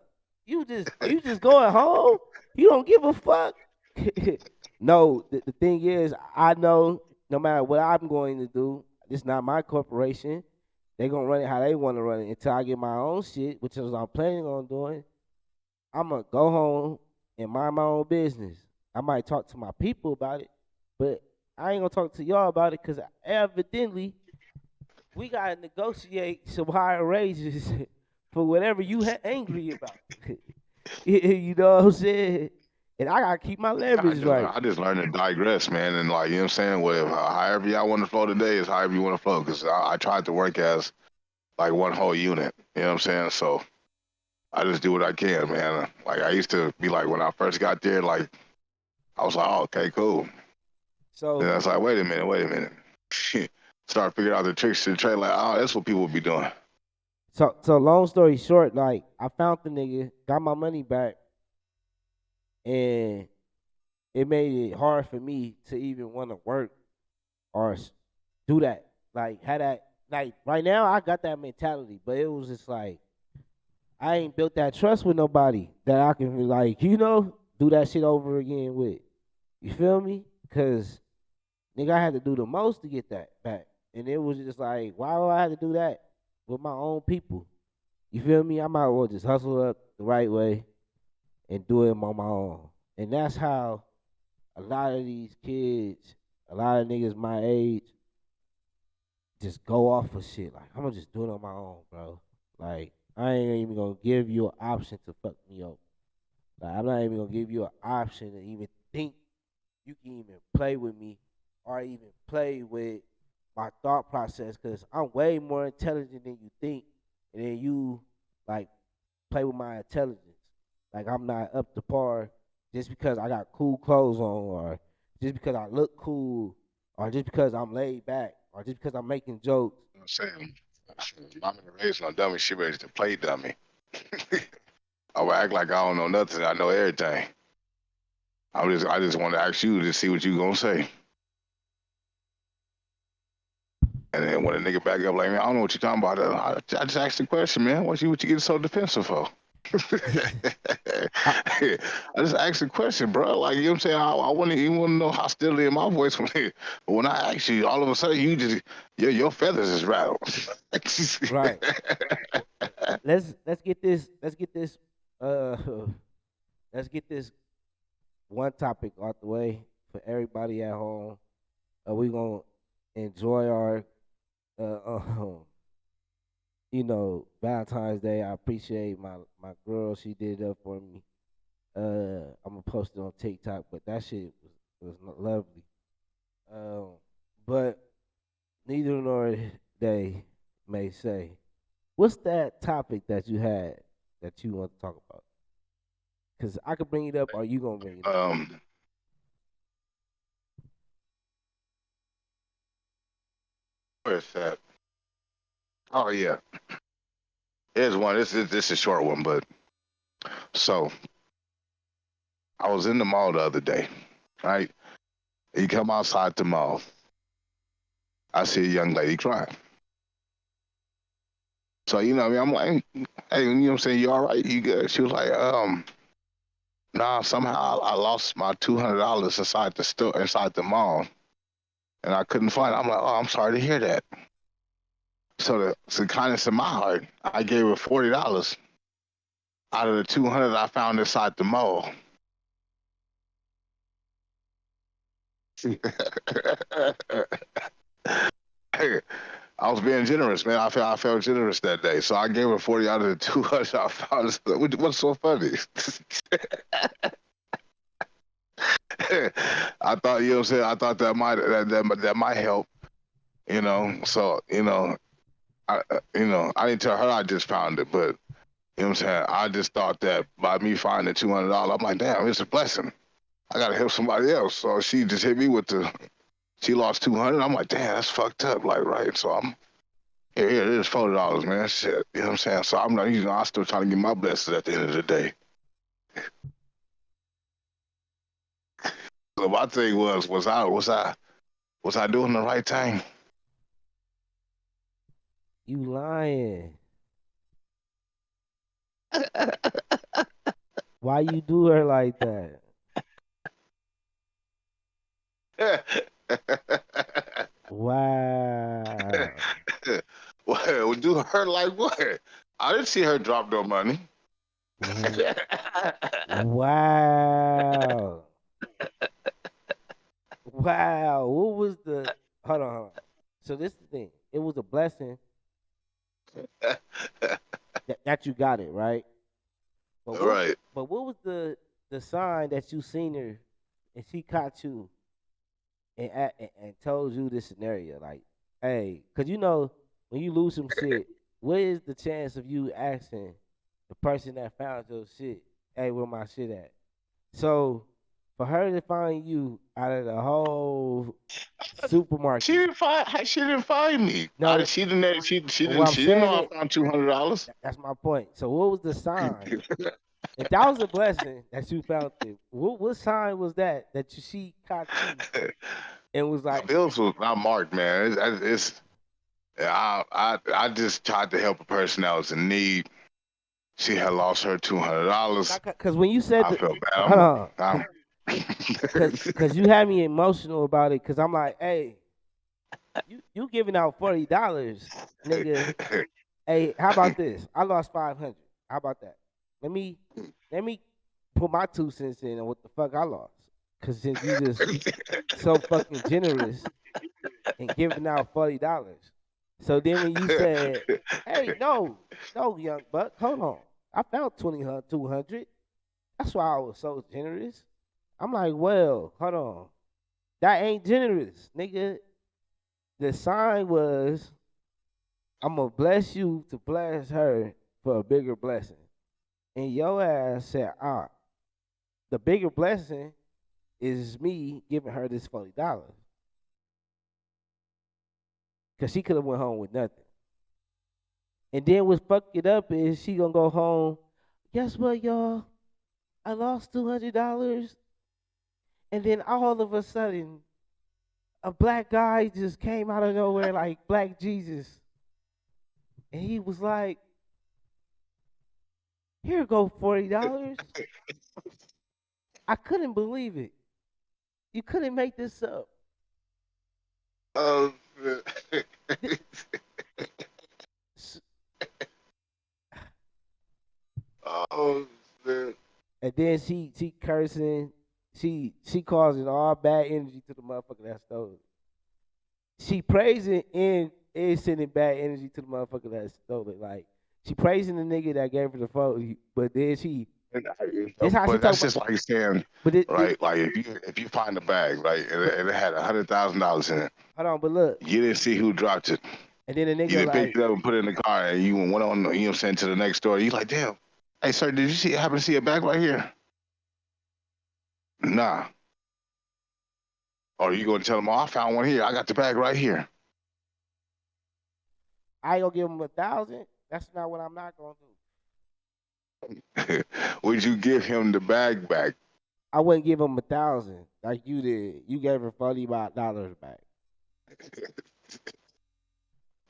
You just going home? You don't give a fuck? No, the thing is, I know no matter what I'm going to do, this not my corporation. They gonna run it how they want to run it until I get my own shit, which is what I'm planning on doing. I'm gonna go home and mind my own business. I might talk to my people about it, but I ain't gonna talk to y'all about it because evidently we gotta negotiate some higher wages for whatever you angry about. You know what I'm saying? And I gotta keep my leverage right. I just learned to digress, man, and like, you know what I'm saying. Well, however y'all want to flow today is however you want to flow. Because I tried to work as like one whole unit. You know what I'm saying? So I just do what I can, man. Like I used to be like when I first got there, like I was like, oh, okay, cool. So Then I was like, wait a minute. Start figuring out the tricks to the trade. Like, oh, that's what people would be doing. so long story short, like I found the nigga, got my money back, and it made it hard for me to even want to work or do that. Like had that like right now I got that mentality, but it was just like I ain't built that trust with nobody that I can like, do that shit over again with. You feel me? Cause nigga I had to do the most to get that back. And it was just like, why would I have to do that with my own people? You feel me? I might as well just hustle up the right way and do it on my own. And that's how a lot of these kids, a lot of niggas my age, just go off of shit. Like, I'm gonna just do it on my own, bro. Like, I ain't even gonna give you an option to fuck me up. Like, I'm not even gonna give you an option to even think you can even play with me or even play with my thought process because I'm way more intelligent than you think. And then you, like, play with my intelligence. Like, I'm not up to par just because I got cool clothes on or just because I look cool or just because I'm laid back or just because I'm making jokes. You know what I'm saying? I'm raised on dummy. She raised to play dummy. I would act like I don't know nothing. I know everything. I just want to ask you to see what you gonna say. And then when a nigga back up like, man, I don't know what you're talking about. I just asked the question, man. What you getting so defensive for? I just asked the question, bro. Like, you know what I'm saying? I wouldn't even want to know hostility in my voice when I ask you, all of a sudden your feathers is rattled. Right. Let's get this uh let's get this one topic out the way for everybody at home. We gonna enjoy our uh, Valentine's Day. I appreciate my girl. She did it up for me. I'm gonna post it on TikTok, but that shit was lovely. Um, but neither nor they may say. What's that topic that you had that you want to talk about? Because I could bring it up, or you gonna bring it up? Where's that? Oh yeah. Here's one. This is a short one, but so I was in the mall the other day, right? You come outside the mall. I see a young lady crying. So you know, what I mean, I'm like, hey, you know what I'm saying? You all right? You good? She was like, nah. Somehow I lost my $200 inside the store, inside the mall, and I couldn't find it. I'm like, oh, I'm sorry to hear that. So the kindness of my heart, I gave her $40 out of the 200 I found inside the mall. I was being generous, man. I felt generous that day, so I gave her 40 out of the 200 I found. What's so funny? I thought, you know what I'm saying? I thought that might help, you know. So, I didn't tell her I just found it, but you know what I'm saying? I just thought that by me finding $200, I'm like, damn, it's a blessing. I gotta help somebody else. So she just hit me with she lost 200. I'm like, damn, that's fucked up. Like, right. So I'm here, it is $40, man. Shit. You know what I'm saying? So I'm not, I'm still trying to get my blessing at the end of the day. So my thing was I doing the right thing? You lying. Why you do her like that? Wow. Well, do her like what? I didn't see her drop no money. Wow. Wow. What was the hold on. So this is the thing. It was a blessing that you got it, right? But Right. But what was the sign that you seen her and she caught you and told you this scenario? Like, hey, because you know, when you lose some shit, what is the chance of you asking the person that found your shit, hey, where my shit at? So for her to find you out of the whole She supermarket, didn't find me. no, what I'm She didn't know saying I is found $200. that's my point. So what was the sign? If that was a blessing that you found it, what sign was that she caught you and was My like, bills was not marked, man. I just tried to help a person that was in need. She had lost her $200. because when you said I the, felt hold bad. on, I'm because you had me emotional about it. Because I'm like, hey, you giving out $40, nigga. Hey, how about this? I lost 500. How about that? Let me put my 2 cents in on what the fuck I lost. Cause since you just so fucking generous and giving out $40. So then when you said, hey, no, young buck, hold on. I found 200. That's why I was so generous. I'm like, well, hold on. That ain't generous, nigga. The sign was, I'm gonna bless you to bless her for a bigger blessing. And your ass said, the bigger blessing is me giving her this $40. Cause she could have went home with nothing. And then what fucked it up is she gonna go home. Guess what, y'all? I lost $200, and then all of a sudden, a black guy just came out of nowhere like Black Jesus, and he was like, "Here go $40." I couldn't believe it. You couldn't make this up. oh, S- oh, man. And then she cursing, she causing all bad energy to the motherfucker that stole it. She praising and sending bad energy to the motherfucker that stole it. Like she praising the nigga that gave her the phone, but then this how she But talk that's about. just like saying, But right? Like if you find a bag, right, and it had $100,000 in it, hold on, but look, you didn't see who dropped it. and then the You nigga didn't pick like, it up and put it in the car, and you went on, you know what I'm saying, to the next door. You like, damn. Hey, sir, did you happen to see a bag right here? Nah. Or you going to tell them, oh, I found one here. I got the bag right here. I ain't gonna give him 1,000. That's not what I'm not gonna do. Would you give him the bag back? I wouldn't give him 1,000 like you did. You gave her $45 back.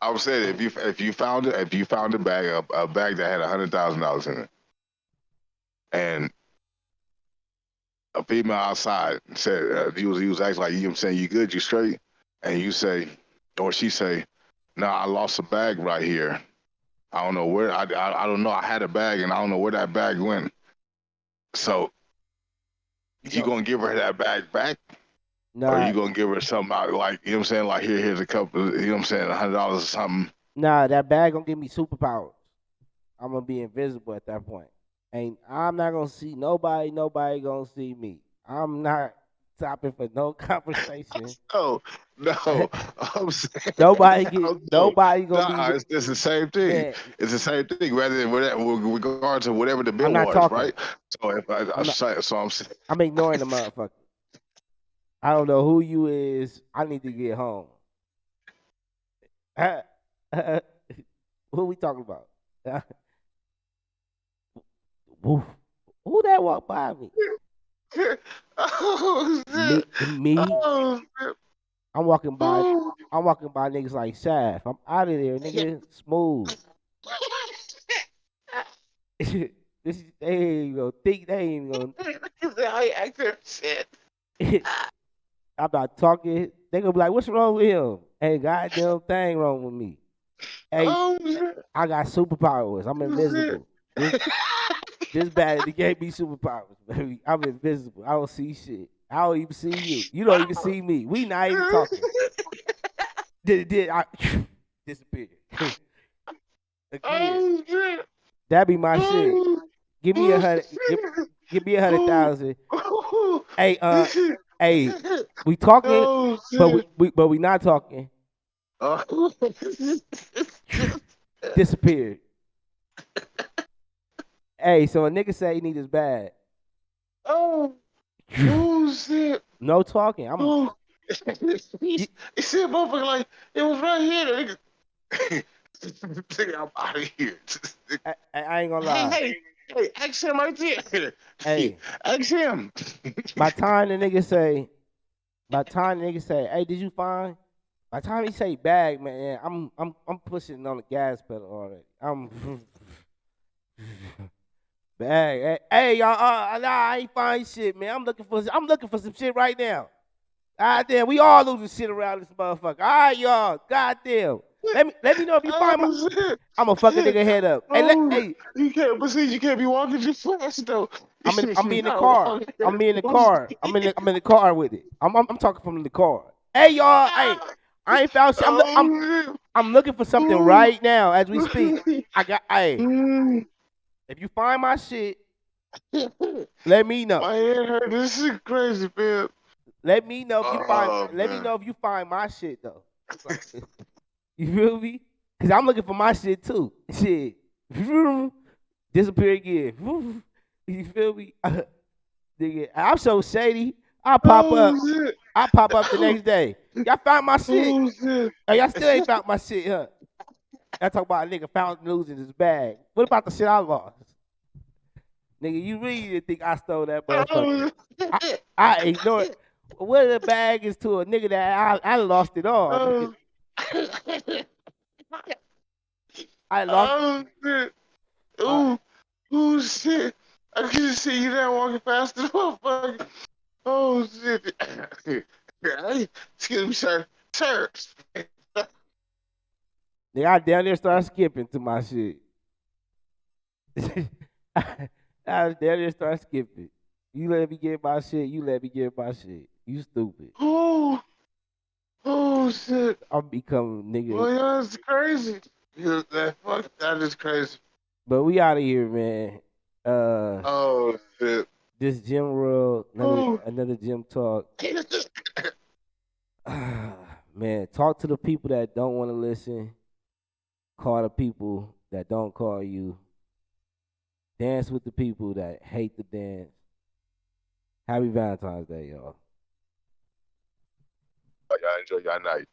I would say if you found it, if you found a bag that had $100,000 in it, and a female outside said you was acting like, you know what I'm saying, you good, you straight, and you say, or she say, no, I lost a bag right here. I don't know where. I don't know. I had a bag and I don't know where that bag went. So you gonna give her that bag back, or Nah, you gonna give her something out, like, you know what I'm saying, like, here's a couple, you know what I'm saying, $100 or something. nah, that bag gonna give me superpowers. I'm gonna be invisible at that point. I'm not gonna see nobody. Nobody gonna see me. I'm not stopping for no conversation. No, no, I'm saying, Nobody get. no, Nobody gonna be. nah, it's the same thing. Man, It's the same thing, whether regardless of whatever the I'm bill not was, talking. right? So if I'm not. I'm saying, I'm ignoring the motherfucker. I don't know who you is. I need to get home. What we talking about? Woof. Who that walked by me? oh Me. shit, Me. oh shit, I'm walking by. oh. I'm walking by niggas like Shaft. I'm out of there, nigga. Smooth. This they ain't even gonna think. They ain't even I acting shit. gonna. I'm not talking. They gonna be like, "What's wrong with him?" Ain't goddamn thing wrong with me. Hey, Oh shit, I got superpowers. I'm shit. invisible. This bad. They gave me superpowers, baby. I'm invisible. I don't see shit. I don't even see you. You don't even see me. We not even talking. Did I disappear again? Oh shit. That be my shit. Oh, Give me a oh hundred. shit. Give me 100,000. Oh, Hey, oh, hey, we talking, oh but shit. we not talking. Oh, Disappeared. Hey, so a nigga say he need his bag. oh, oh shit. No talking. I'm. Oh, You, he said, motherfucker, like, it was right here. Nigga. Nigga, I'm out of here. I ain't gonna Hey, lie. hey, hey, ask him right there. Hey, Ask him. by time the nigga say, hey, did you find? By the time he say bag, man, I'm pushing on the gas pedal already. I'm bag. Hey, y'all, nah, I ain't find shit, man. I'm looking for some shit right now. God damn, we all losing shit around this motherfucker. All right, y'all. God damn. Let me know if you find my. Oh, shit. I'm gonna fuck a nigga head up. Oh, Hey, you can't, but see, you can't be walking too fast, though. I'm You in the gotta car. walk. I'm in the car. I'm in the car with it. I'm talking from the car. Hey, y'all. Hey, I ain't found shit. Oh, I'm looking for something shit. right now as we speak. I got. Hey, Mm. if you find my shit, let me know. My head hurt. This is crazy, man. Let me know if you find. Oh, Let me man. know if you find my shit though. You feel me? Cause I'm looking for my shit too. Shit. Disappear again. You feel me? Nigga, I'm so shady. I pop up. Oh, shit. I pop up the next day. Y'all found my shit. Oh, shit. Oh, y'all still ain't found my shit, huh? I talk about a nigga found news in his bag. What about the shit I lost? Nigga, you really didn't think I stole that motherfucker. Oh, I, I ignore it. What the bag is to a nigga that I lost it all. Nigga. oh. I lost. Oh, shit. Uh, Ooh. Oh, shit. I can just see you there walking past the motherfucker. Oh, shit. Excuse me, sir. Sir. nigga, I down there start skipping to my shit. I was down there start skipping. You let me get my shit. You let me get my shit. You stupid. Oh. Oh, shit. I'm becoming nigga. Boy, that's crazy. Yeah, that is crazy. But we out of here, man. Oh, shit. This gym world, Oh. another gym talk. Man, talk to the people that don't want to listen. Call the people that don't call you. Dance with the people that hate to dance. Happy Valentine's Day, y'all. Y'all enjoy y'all night.